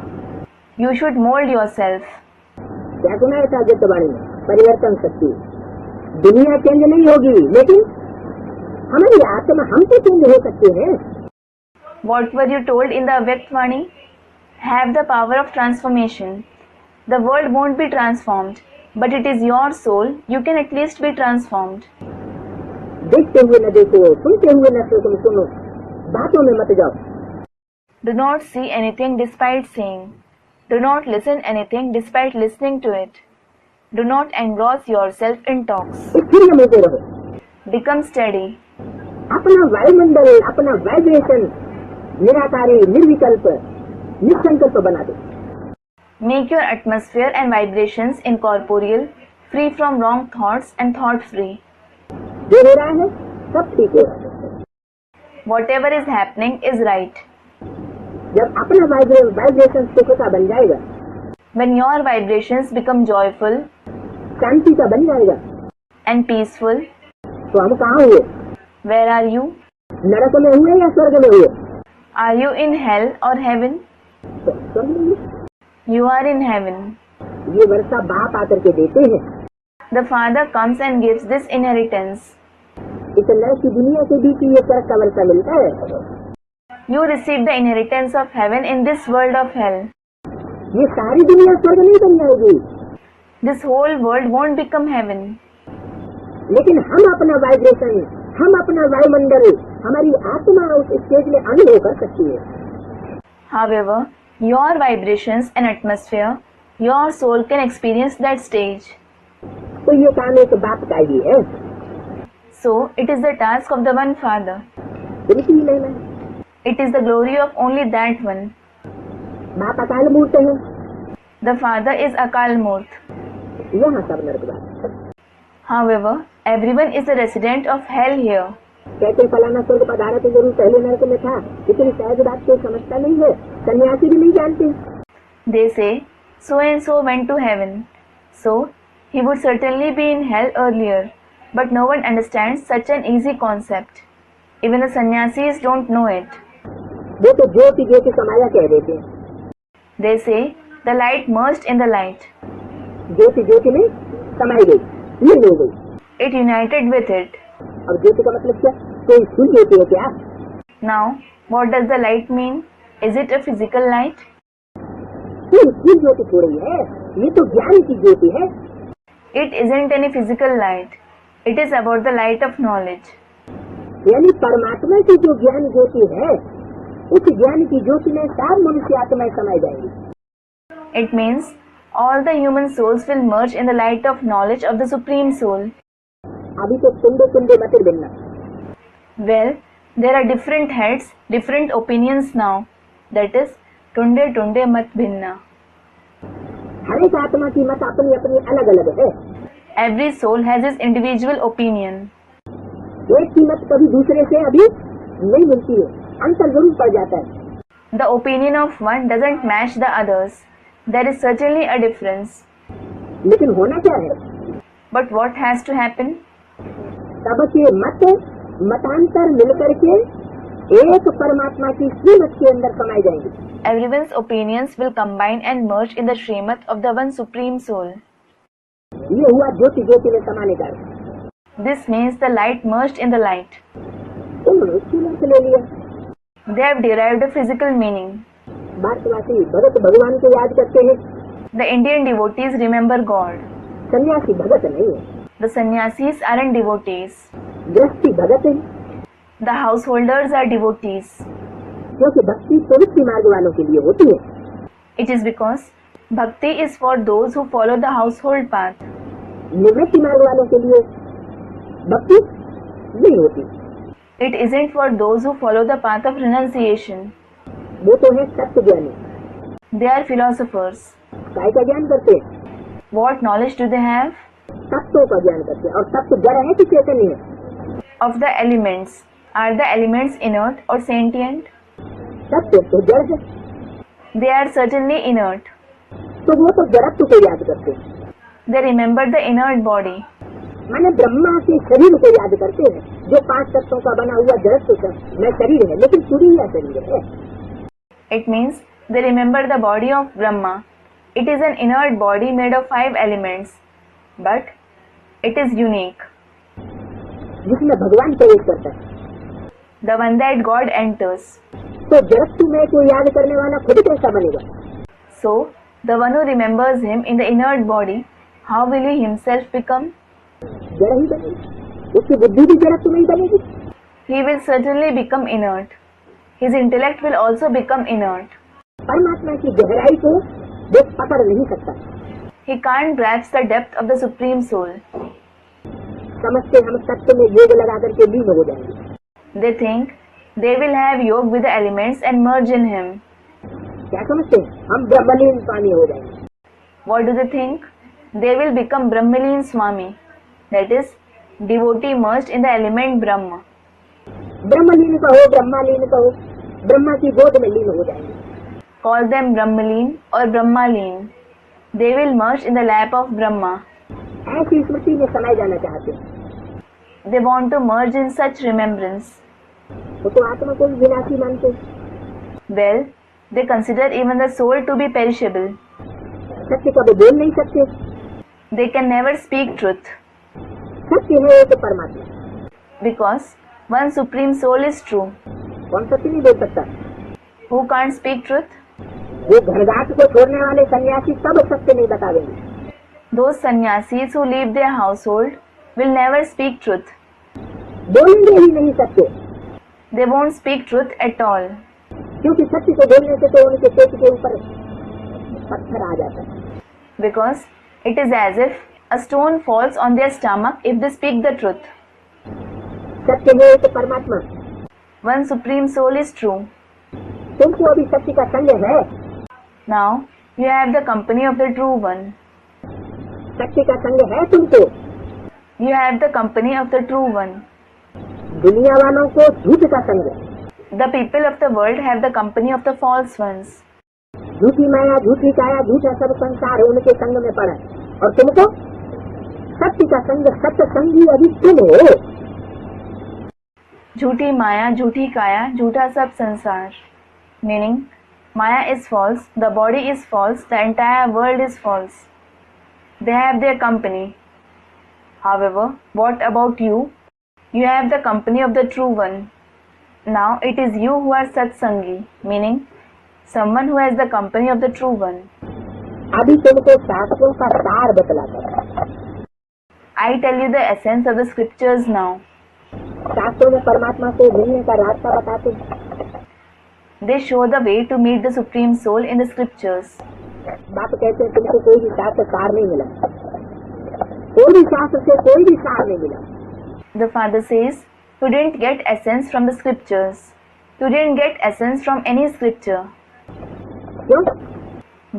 Speaker 1: You should mold yourself.
Speaker 3: क्या सुना है सागत्यवाणी में, परिवर्तन शक्ति। दुनिया चेंज नहीं होगी, लेकिन हमारी आत्मा हमसे चेंज हो सकती है।
Speaker 1: What were you told in the Avyaktavani? Have the power of transformation. The world won't be transformed, but it is your soul. You can at least be transformed.
Speaker 3: देखते हुए न देखो, सुनते हुए न सुनो, बातों में मत जाओ।
Speaker 1: Do not see anything despite seeing. Do not listen anything despite listening to it. Do not engross yourself in talks.
Speaker 3: स्थिर होते रहो,
Speaker 1: Become steady.
Speaker 3: अपना वायुमंडल, अपना वाइब्रेशन निराकारी, निर्विकल्प, निसंकल्प बना दो।
Speaker 1: Make your atmosphere and vibrations incorporeal, free from wrong thoughts and thought free.
Speaker 3: जो हो रहा है सब ठीक हो रहा है।
Speaker 1: Whatever is happening is right.
Speaker 3: जब अपना वाइब्रेशन सुख का बन जाएगा,
Speaker 1: When your vibrations become joyful
Speaker 3: शांति का बन जाएगा,
Speaker 1: and peaceful,
Speaker 3: तो हम कहाँ हुए,
Speaker 1: where are you?
Speaker 3: नरक में हुए या स्वर्ग में हुए।
Speaker 1: Are you in hell or heaven?
Speaker 3: तो स्वर्ग में हुए।
Speaker 1: You are in heaven.
Speaker 3: ये वर्षा बाप आकर के देते हैं,
Speaker 1: The Father comes and gives this inheritance.
Speaker 3: इस नरक की दुनिया के बीच ये स्वर्ग का वर्षा मिलता है।
Speaker 1: You receive the inheritance of heaven in this world of hell.
Speaker 3: ये सारी दुनिया स्वर्ग नहीं बन जाएगी,
Speaker 1: This whole world won't become heaven.
Speaker 3: लेकिन हम अपना वाइब्रेशन, हम अपना वायुमंडल, हमारी आत्मा उस स्टेज में अनुभव कर सकती है।
Speaker 1: However, your vibrations and atmosphere, your soul can experience that stage.
Speaker 3: तो ये काम एक बाप का ही है,
Speaker 1: So, it is the task of the one Father.
Speaker 3: बिल्कुल ही लेना।
Speaker 1: It is the glory of only that one.
Speaker 3: बाप अकाल मूर्त है,
Speaker 1: The Father is Akal Murt.
Speaker 3: यहाँ सब नरकवास।
Speaker 1: However, everyone is a resident of hell here.
Speaker 3: कहते फलाना स्वर्ग पधारा तो जरूर पहले नरक में था, इतनी सहज बात कोई समझता नहीं है, सन्यासी भी नहीं जानते।
Speaker 1: They say, so and so went to heaven, so he would certainly be in hell earlier, but no one understands such an easy concept. Even the sannyasis don't know it.
Speaker 3: वो तो ज्योति ज्योति समाया कह देते हैं।
Speaker 1: They say, the light merged in the light.
Speaker 3: ज्योति ज्योति में समाई गई, लीन हो गई।
Speaker 1: It united with it.
Speaker 3: अब ज्योति का मतलब क्या? कोई स्थूल ज्योति है क्या?
Speaker 1: Now, what does the light mean? Is it a physical light?
Speaker 3: कोई स्थूल ज्योति थोड़ी है, ये तो ज्ञान की ज्योति है।
Speaker 1: It isn't any physical light. It is about the light of knowledge.
Speaker 3: यानी परमात्मा की जो ज्ञान ज्योति है, उस ज्ञान की ज्योति में सब मनुष्य आत्माएं समाई जाएंगी।
Speaker 1: It means all the human souls will merge in the light of knowledge of the Supreme Soul.
Speaker 3: अभी तो तुंडे तुंडे मतिर भिन्ना।
Speaker 1: Well, there are different heads, different opinions now. That is, tunde tunde mat bhinna.
Speaker 3: हर एक आत्मा की मत अपनी अपनी अलग अलग है।
Speaker 1: Every soul has its individual opinion.
Speaker 3: एक की मत कभी दूसरे से अभी नहीं मिलती है, अंतर जरूर पड़ जाता है।
Speaker 1: The opinion of one doesn't match the others. There is certainly a difference.
Speaker 3: लेकिन होना क्या है?
Speaker 1: But what has to happen?
Speaker 3: सबके मत मतांतर मिलकर के एक परमात्मा की श्रीमत के अंदर समाये जाएंगे।
Speaker 1: Everyone's opinions will combine and merge in the Srimat of the one Supreme Soul.
Speaker 3: ये हुआ ज्योति ज्योति में समाने का।
Speaker 1: This means the light merged in the light.
Speaker 3: उन्होंने इसकी अर्थ ले लिया।
Speaker 1: They have derived a physical meaning.
Speaker 3: भारतवासी भगत भगवान को याद करते हैं।
Speaker 1: The Indian devotees remember God.
Speaker 3: सन्यासी भगत नहीं है,
Speaker 1: The sannyasis aren't devotees.
Speaker 3: गृहस्थी भगत है,
Speaker 1: The householders are devotees.
Speaker 3: क्योंकि भक्ति प्रवृत्ति मार्ग वालों के लिए होती है।
Speaker 1: It is because bhakti is for those who follow the household path.
Speaker 3: निवृत्ति मार्ग वालों के लिए भक्ति नहीं होती।
Speaker 1: It isn't for those who follow the path of renunciation.
Speaker 3: वो तो है सत्य ज्ञानी,
Speaker 1: They are philosophers.
Speaker 3: काय का ज्ञान करते हैं?
Speaker 1: What knowledge do they have?
Speaker 3: तत्वों का ज्ञान करते हैं। और तत्व जड़ है कि चैतन्य है?
Speaker 1: Of the elements. Are the elements inert or sentient?
Speaker 3: तत्व तो जड़ है,
Speaker 1: They are certainly inert.
Speaker 3: तो वो तो जड़त्व को याद करते हैं।
Speaker 1: They remember the inert body.
Speaker 3: माने ब्रह्मा के शरीर को याद करते हैं, जो 5 तत्वों का बना हुआ जड़त्व में शरीर है, लेकिन सूर्य शरीर है।
Speaker 1: It means they remember the body of Brahma. It is an inert body made of 5 elements, but it is unique.
Speaker 3: जिसमें भगवान प्रवेश करता है,
Speaker 1: The one that God enters.
Speaker 3: तो जड़त्व में कोई याद करने वाला खुद कैसा बनेगा?
Speaker 1: So, the one who remembers him in the inert body, how will he himself become?
Speaker 3: जड़ ही बनेगी, उसकी बुद्धि भी जड़त्व में ही बनेगी।
Speaker 1: He will certainly become inert. His intellect will also become inert.
Speaker 3: परमात्मा की गहराई को वो पकड़ नहीं सकता।
Speaker 1: He can't grasp the depth of the Supreme Soul.
Speaker 3: समझते हम तत्व में योग लगा करके लीन हो जाएंगे।
Speaker 1: They think they will have yoga with the elements and merge in him.
Speaker 3: क्या समझते हैं? हम ब्रह्मलीन स्वामी हो जाएंगे।
Speaker 1: What do they think? They will become Brahmaleen Swami. That is, devotee merged in the element Brahma.
Speaker 3: ब्रह्मलीन कहो, ब्रह्मालीन कहो, ब्रह्मा की गोद में लीन हो जाएंगे।
Speaker 1: Call them Brahmaleen or Brahmaleen. They will merge in the lap of Brahma.
Speaker 3: ऐसी स्मृति में समाये जाना चाहते हैं।
Speaker 1: They want to merge in such remembrance.
Speaker 3: वो तो आत्मा को भी विनाशी मानते हैं।
Speaker 1: Well, they consider even the soul to be perishable.
Speaker 3: सत्य का वो बोल नहीं सकते।
Speaker 1: They can never speak truth.
Speaker 3: सत्य है एक परमात्मा,
Speaker 1: Because one Supreme Soul is true.
Speaker 3: कौन सत्य नहीं बोल सकता?
Speaker 1: Who can't speak truth?
Speaker 3: वो घरघाट को छोड़ने वाले सन्यासी सब सत्य नहीं बतावेंगे।
Speaker 1: Those sannyasis who leave their household will never speak truth.
Speaker 3: बोलेंगे ही नहीं सत्य,
Speaker 1: They won't speak truth at all.
Speaker 3: क्योंकि सत्य को बोलने से तो उनके पेट के ऊपर पत्थर आ जाता है।
Speaker 1: Because it is as if a stone falls on their stomach if they speak the truth.
Speaker 3: सत्य है एक परमात्मा,
Speaker 1: One Supreme Soul is true.
Speaker 3: तुमको अभी सत्य का संग है।
Speaker 1: Now you have the company of the true one.
Speaker 3: सत्य का संग है तुमको,
Speaker 1: You have the company of the true one.
Speaker 3: दुनिया वालों को झूठ का संग है,
Speaker 1: The people of the world have the company of the false ones.
Speaker 3: झूठी माया, झूठी काया, झूठा सब संसार है, उनके संग में पड़ा। और तुमको सत्य का संग, सत्संगी अभी तुम हो।
Speaker 1: Jhuti Maya, Jhuti Kaya, Jhuta Sab Sansar. Meaning, Maya is false, the body is false, the entire world is false. They have their company. However, what about you? You have the company of the true one. Now it is you who are Satsangi, meaning someone who has the company of the true one.
Speaker 3: अभी तुमको शास्त्रों का सार बतलाता है।
Speaker 1: I tell you the essence of the scriptures now.
Speaker 3: शास्त्रों में परमात्मा से मिलने का रास्ता बताते हैं।
Speaker 1: They show the way to meet the Supreme Soul in the scriptures.
Speaker 3: बाप कहते हैं तुमको कोई भी शास्त्र सार नहीं मिला, कोई भी शास्त्र से कोई भी सार नहीं मिला।
Speaker 1: The Father says, you didn't get essence from the scriptures. You didn't get essence from any scripture.
Speaker 3: क्यों?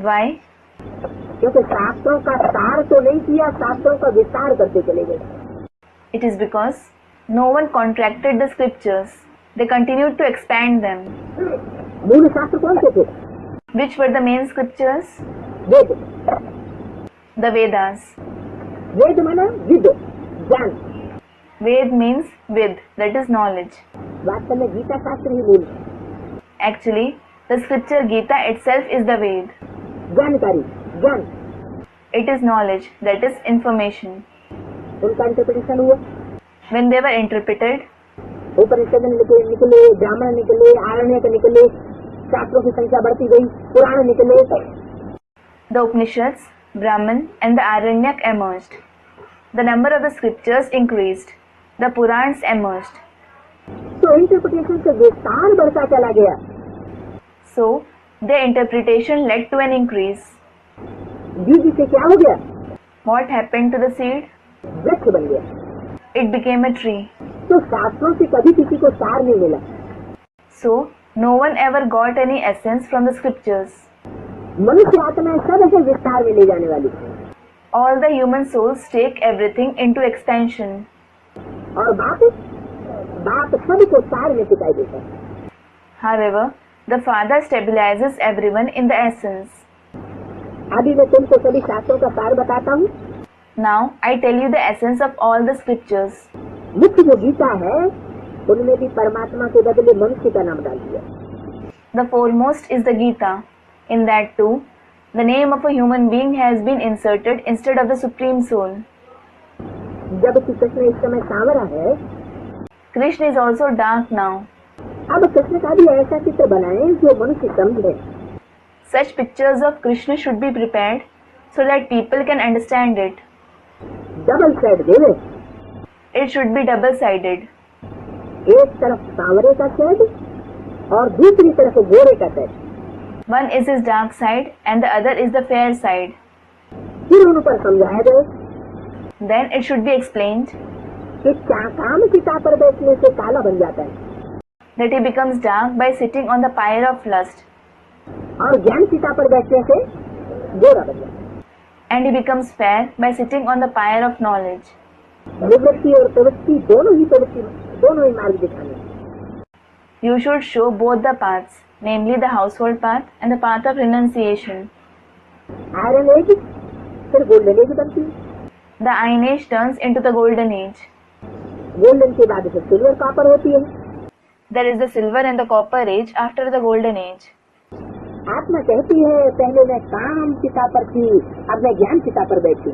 Speaker 1: Why?
Speaker 3: क्योंकि शास्त्रों का सार तो नहीं किया, शास्त्रों का विस्तार करते चले गए।
Speaker 1: It is because no one contracted the scriptures. They continued to expand them.
Speaker 3: मूल शास्त्र कौन से थे?
Speaker 1: Which were the main scriptures?
Speaker 3: Veda.
Speaker 1: The Vedas.
Speaker 3: वेद माना विद, ज्ञान।
Speaker 1: Ved means with, that is knowledge.
Speaker 3: वास्तव में गीता शास्त्र ही मूल है।
Speaker 1: Actually, the scripture Gita itself is the Ved.
Speaker 3: जानकारी, ज्ञान,
Speaker 1: It is knowledge, that is information.
Speaker 3: उनका इंटरप्रिटेशन हुआ।
Speaker 1: When they were interpreted,
Speaker 3: उपनिषद निकले, ब्राह्मण निकले, आरण्यक निकले, शास्त्रों की संख्या बढ़ती गई, पुराण निकले।
Speaker 1: the Upanishads, Brahman and the Aranyak emerged. The number of the scriptures increased. The Purans emerged.
Speaker 3: तो इंटरप्रिटेशन से विस्तार बढ़ता चला गया।
Speaker 1: So, their interpretation led to an increase.
Speaker 3: बीज से क्या हो गया?
Speaker 1: What happened to the seed?
Speaker 3: वृक्ष बन गया।
Speaker 1: It became a tree.
Speaker 3: तो शास्त्रों से कभी किसी को सार नहीं मिला।
Speaker 1: So, no one ever got any essence from the scriptures.
Speaker 3: मनुष्य आत्मा सब है विस्तार में ले जाने वाली,
Speaker 1: All the human souls take everything into expansion.
Speaker 3: और बाप सबको सार में सिखाई देता है।
Speaker 1: However, the Father stabilizes everyone in the essence.
Speaker 3: अभी मैं तुमको सभी शास्त्रों का सार बताता हूँ।
Speaker 1: Now, I tell you the essence of all the scriptures.
Speaker 3: मुख्य जो गीता है, उनमें भी परमात्मा के बदले मनुष्य का नाम डाल दिया।
Speaker 1: The foremost is the Gita. In that too, the name of a human being has been inserted instead of the Supreme Soul.
Speaker 3: जब कि कृष्ण इस समय सांवरा है,
Speaker 1: Krishna is also dark now.
Speaker 3: अब कृष्ण का भी ऐसा चित्र बनाएं जो मनुष्य समझे।
Speaker 1: Such pictures of Krishna should be prepared so that people can understand it.
Speaker 3: Double side देवे,
Speaker 1: It should be double-sided.
Speaker 3: एक तरफ सांवरे का साइड और दूसरी तरफ गोरे का side.
Speaker 1: One is his dark side and the other is the fair side.
Speaker 3: फिर उन पर समझाया गया
Speaker 1: Then it should be explained
Speaker 3: कि क्या काम चिता पर बैठने से काला बन जाता है
Speaker 1: that he becomes dark by sitting on the pyre of lust,
Speaker 3: और ज्ञान चिता पर बैठने से गोरा बन जाता है।
Speaker 1: and he becomes fair by sitting on the pyre of knowledge.
Speaker 3: निवृत्ति और प्रवृत्ति दोनों ही मार्ग दिखाने हैं।
Speaker 1: You should show both the paths, namely the household path and the path of renunciation.
Speaker 3: Iron age फिर गोल्डन एज बनती है,
Speaker 1: The Iron Age turns into the Golden Age.
Speaker 3: Golden के बाद फिर सिल्वर कॉपर होती है।
Speaker 1: There is the Silver and the Copper Age after the Golden Age.
Speaker 3: आत्मा कहती है पहले मैं काम चिता पर थी, अब मैं ज्ञान चिता पर बैठी।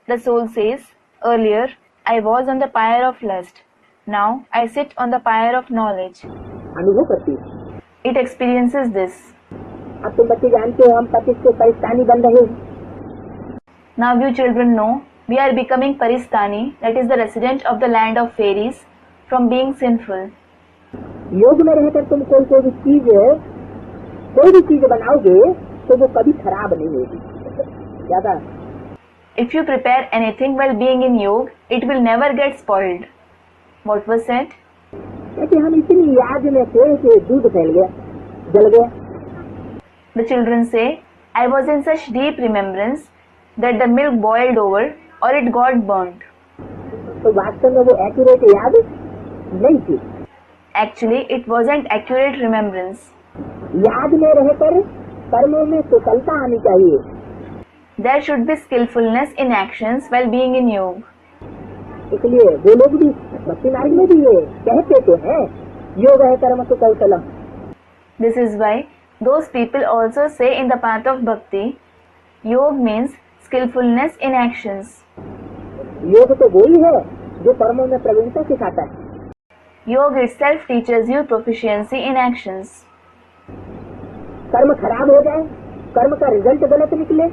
Speaker 1: The soul says, earlier I was on the pyre of lust, now I sit on the pyre of knowledge.
Speaker 3: अनुभव करती है।
Speaker 1: It experiences this.
Speaker 3: अब तुम बच्चे जानते हो हम 25 से परिस्तानी बन रहे हैं।
Speaker 1: Now you children know we are becoming Paristani, that is the resident of the land of fairies, from being sinful.
Speaker 3: योग में रहकर तुम कोई भी चीज बनाओगे तो वो कभी खराब नहीं होगी। ज्यादा
Speaker 1: If you prepare anything while being in yoga, it will never get spoiled. What was said?
Speaker 3: कहते हम इतनी याद में थे कि दूध फैल गया, जल गया।
Speaker 1: The children say, I was in such deep remembrance that the milk boiled over or it got burnt.
Speaker 3: तो वास्तव में वो एक्यूरेट याद नहीं थी।
Speaker 1: Actually, it wasn't accurate remembrance.
Speaker 3: याद में रहकर कर्मों में कुशलता आनी चाहिए।
Speaker 1: There should be skillfulness in actions while being in yoga.
Speaker 3: इसलिए वो लोग भी भक्ति मार्ग में भी ये कहते तो हैं, योग है कर्म तो कौशलम।
Speaker 1: This is why those people also say in the path of bhakti, yoga means skillfulness in actions.
Speaker 3: योग तो वही है जो कर्मों में प्रवीणता सिखाता है।
Speaker 1: Yoga itself teaches you proficiency in actions.
Speaker 3: कर्म खराब हो जाए, कर्म का रिजल्ट गलत निकले,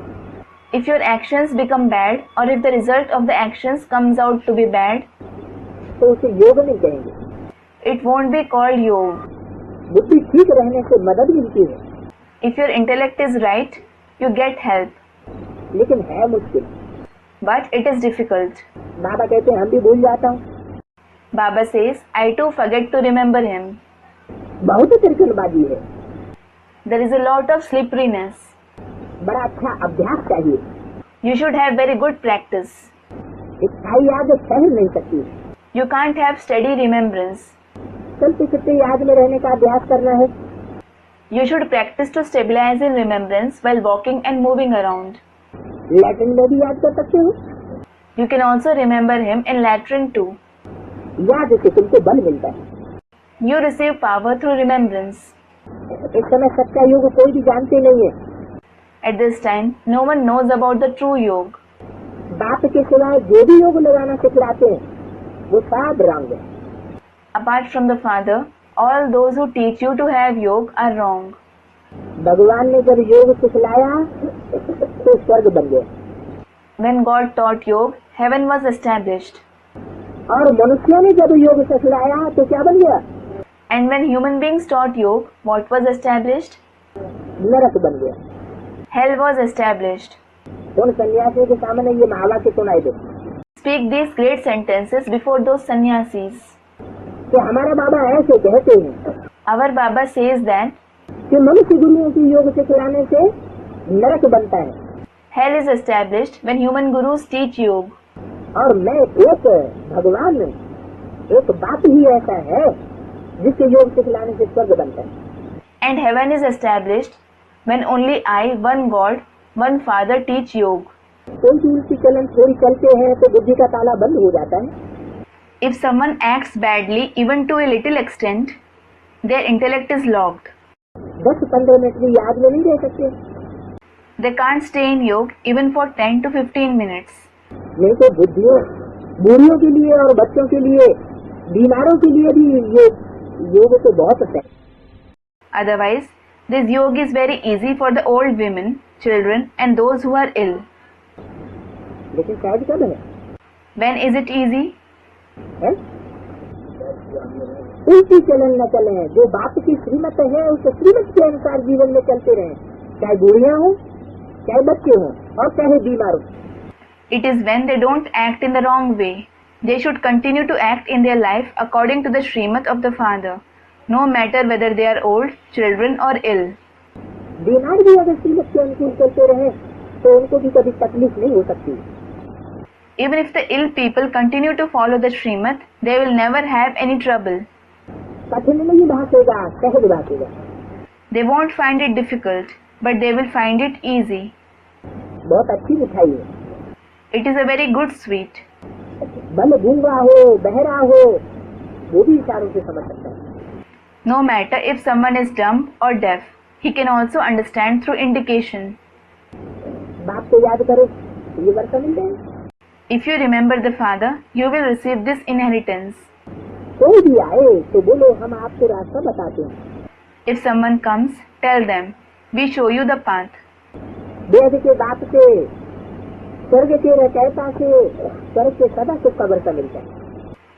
Speaker 1: If your actions become bad or if the result of the actions comes out to be bad,
Speaker 3: तो उसे योग नहीं कहेंगे।
Speaker 1: it won't be called yoga.
Speaker 3: बुद्धि ठीक रहने से मदद मिलती है,
Speaker 1: If your intellect is right, you get help,
Speaker 3: लेकिन है मुश्किल।
Speaker 1: but it is difficult.
Speaker 3: बाबा कहते हैं हम भी भूल जाता हूँ।
Speaker 1: Baba says, I too forget to remember him.
Speaker 3: बहुत तिरकनबाजी है,
Speaker 1: There is a lot of slipperiness.
Speaker 3: बड़ा अच्छा अभ्यास चाहिए।
Speaker 1: You should have very good practice.
Speaker 3: स्थायी याद ठहर नहीं सकती,
Speaker 1: You can't have steady remembrance.
Speaker 3: चलते फिरते याद में रहने का अभ्यास करना है।
Speaker 1: You should practice to stabilize in remembrance while walking and moving around.
Speaker 3: Latrine में भी याद कर सकते हो,
Speaker 1: You can also remember him in latrine too.
Speaker 3: याद से तुमको बल मिलता है।
Speaker 1: You receive power through remembrance.
Speaker 3: इस समय सच्चा योग कोई भी जानते नहीं है।
Speaker 1: At this time, no one knows about the true yoga.
Speaker 3: बाप के सिवाय जो भी योग लगाना सिखलाते हैं, वो सब रंग है।
Speaker 1: Apart from the Father, all those who teach you to have yoga are wrong.
Speaker 3: भगवान ने जब योग सिखलाया तो स्वर्ग बन गया,
Speaker 1: When God taught yoga, heaven was established.
Speaker 3: और मनुष्यों ने जब योग सिखलाया तो क्या बन गया?
Speaker 1: And when human beings taught yoga, what was established?
Speaker 3: नरक बन गया।
Speaker 1: Hell was established.
Speaker 3: उन सन्यासियों के सामने ये महावाक्य सुनाई दे
Speaker 1: Speak these great sentences before those sannyasis.
Speaker 3: कि हमारे बाबा ऐसे कहते हैं
Speaker 1: Our Baba says that
Speaker 3: कि मनुष्य गुरुओं की योग सिखलाने से नरक बनता है,
Speaker 1: hell is established when human gurus teach yoga.
Speaker 3: और मैं एक भगवान एक बात ही ऐसा है जिसके योग सिखलाने से स्वर्ग बनता है।
Speaker 1: And heaven is established when only I, one God, one Father teach yoga.
Speaker 3: कोई भी उल्टी चलन थोड़ी चलते हैं तो बुद्धि का ताला बंद हो जाता है।
Speaker 1: If someone acts badly even to a little extent, their intellect is locked.
Speaker 3: 10-15 minute भी याद में नहीं रह सकते,
Speaker 1: They can't stay in yoga even for 10 to 15 minutes.
Speaker 3: नहीं तो बुद्धियों बूढ़ियों के लिए और बच्चों के लिए, बीमारों के लिए भी ये योग तो बहुत है।
Speaker 1: Otherwise, this yoga is very easy for the old women, children and those who are ill.
Speaker 3: लेकिन शायद कब है?
Speaker 1: When is it easy?
Speaker 3: है? उल्टी चलन न चले, जो बाप की श्रीमत है उस श्रीमत के अनुसार जीवन में चलते रहें, चाहे बूढ़िया हो, चाहे बच्चे हो और चाहे बीमार हो।
Speaker 1: It is when they don't act in the wrong way. They should continue to act in their life according to the Srimad of the Father, no matter whether they are old, children or ill.
Speaker 3: बीमार भी अगर श्रीमत के अनुकूल चलते रहे तो उनको भी कभी तकलीफ नहीं हो सकती।
Speaker 1: Even if the ill people continue to follow the Srimad, they will never have any trouble.
Speaker 3: कठिन नहीं भागेगा, सहज भागेगा।
Speaker 1: They won't find it difficult, but they will find it easy.
Speaker 3: बहुत अच्छी मिठाई है।
Speaker 1: It is a very good sweet.
Speaker 3: भले गूंगा हो, बहरा हो, वो भी इशारों से समझ सकता है।
Speaker 1: No matter if someone is dumb or deaf, he can also understand through indication.
Speaker 3: बाप को याद करो, ये वर्षा मिल जाए।
Speaker 1: If you remember the Father, you will receive this inheritance.
Speaker 3: कोई भी आए तो बोलो हम आपको रास्ता बताते हैं।
Speaker 1: If someone comes, tell them, we show you the path.
Speaker 3: वेद के बाप से, स्वर्ग के रचयिता से, स्वर्ग के सदा सुख का वर्षा मिलता है।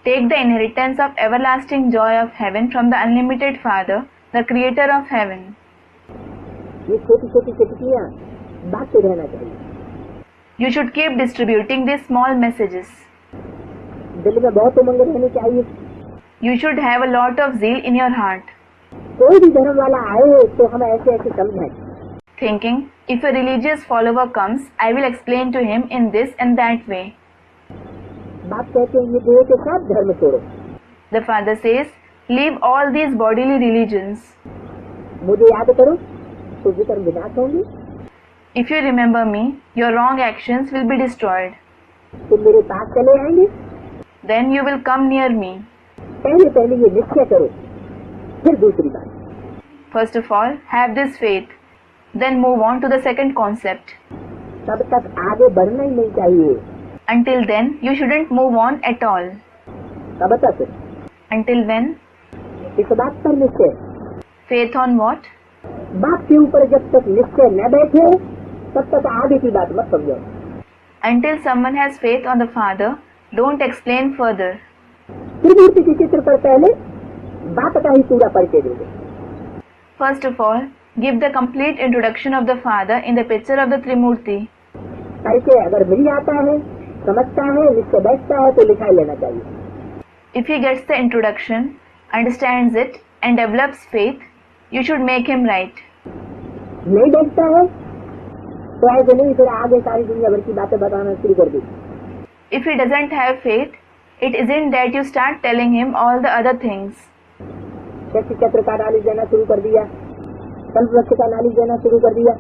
Speaker 1: Take the inheritance of everlasting joy of heaven from the unlimited Father, the creator of heaven.
Speaker 3: ये छोटी छोटी चुटकियाँ बांटते रहना चाहिए।
Speaker 1: You should keep distributing these small messages.
Speaker 3: दिल में बहुत उमंग रहनी चाहिए।
Speaker 1: You should have a lot of zeal in your heart,
Speaker 3: कोई भी धर्म वाला आए तो हम ऐसे ऐसे समझें।
Speaker 1: thinking, If a religious follower comes, I will explain to him in this and that way.
Speaker 3: बाप कहते हैं ये देह के साथ धर्म छोड़ो,
Speaker 1: The father says, leave all these bodily religions.
Speaker 3: मुझे याद करो तो विकर्म विनाश होंगे,
Speaker 1: If you remember me, your wrong actions will be destroyed.
Speaker 3: तुम मेरे पास चले आएंगे।
Speaker 1: Then you will come near me.
Speaker 3: पहले ये निश्चय करो, फिर दूसरी बात।
Speaker 1: First of all, have this faith. Then move on to the second concept.
Speaker 3: तब तक आगे बढ़ना ही नहीं चाहिए।
Speaker 1: Until then, you shouldn't move on at all.
Speaker 3: तब तक
Speaker 1: Until when?
Speaker 3: इस बात पर निश्चय,
Speaker 1: Faith on what?
Speaker 3: बाप के ऊपर जब तक निश्चय न बैठे तब तक आगे की बात मत समझो।
Speaker 1: Until someone has faith on the Father, don't explain further.
Speaker 3: त्रिमूर्ति के चित्र पर पहले बाप का ही पूरा परिचय दे दो।
Speaker 1: First of all, give the complete introduction of the Father in the picture of the Trimurti.
Speaker 3: परिचय अगर मिल जाता है, समझता है, निश्चय बैठता है तो लिखा लेना चाहिए।
Speaker 1: If he gets the introduction, understands it, and develops faith, you should make him right.
Speaker 3: नहीं बैठता है तो ऐसे नहीं, फिर आगे सारी दुनिया भर की बातें बताना शुरू कर दी।
Speaker 1: If he doesn't have faith, it isn't that you start telling him all the other things.
Speaker 3: शक्ति चक्र का नॉलेज देना शुरू कर दिया, कल्पवृक्ष का नॉलेज देना शुरू कर दिया।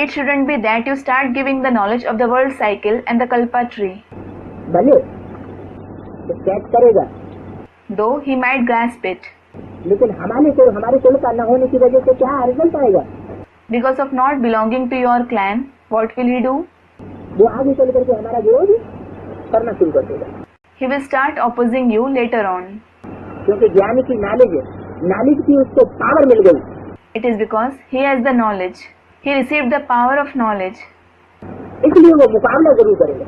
Speaker 1: It shouldn't be that you start giving the knowledge of the world cycle and the Kalpa tree.
Speaker 3: भले तो कैच करेगा,
Speaker 1: Though he might grasp it,
Speaker 3: लेकिन हमारे कुल का न होने की वजह से क्या रिजल्ट आएगा?
Speaker 1: because of not belonging to your clan, what will he do?
Speaker 3: वो आगे चल करके हमारा विरोध करना शुरू कर देगा,
Speaker 1: He will start opposing you later on.
Speaker 3: क्योंकि ज्ञानी की नॉलेज की उसको पावर मिल गई।
Speaker 1: It is because he has the knowledge. He received the power of knowledge.
Speaker 3: इसलिए वो मुकाबला जरूर करेगा,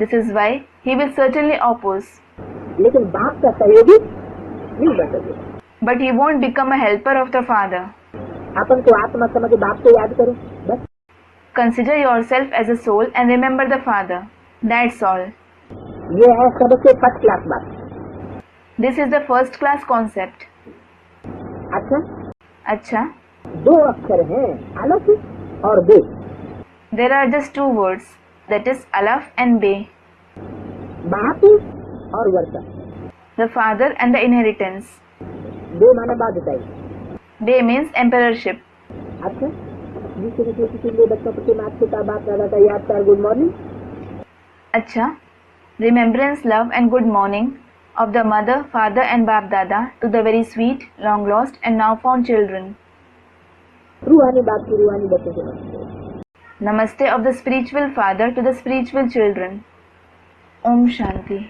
Speaker 1: This is why he will certainly oppose.
Speaker 3: लेकिन बाप का सहयोगी नहीं बन सकेगा।
Speaker 1: But he won't become a helper of the Father.
Speaker 3: अपन को आत्मा समझ बाप को याद करो, बस।
Speaker 1: Consider yourself as a soul and remember the Father. That's all.
Speaker 3: ये है सबसे फर्स्ट क्लास बात।
Speaker 1: This is the first class concept.
Speaker 3: अच्छा,
Speaker 1: Acha,
Speaker 3: दो अक्षर हैं, अलफ और बे।
Speaker 1: there are just two words, that is Alaf and Be,
Speaker 3: बाप और वर्षा।
Speaker 1: the Father and the inheritance.
Speaker 3: बे माना बाध्यता।
Speaker 1: Be means emperorship.
Speaker 3: अच्छा, जिससे किसी लिए बच्चों प्रति माता पिता बाप दादा का याद कर good morning.
Speaker 1: Acha, remembrance, love and good morning of the mother, father and Bap Dada to the very sweet, long lost and now found children.
Speaker 3: रूहानी बाप की रूहानी बच्चों से नमस्ते।
Speaker 1: Namaste of the spiritual father to the spiritual children. Om Shanti.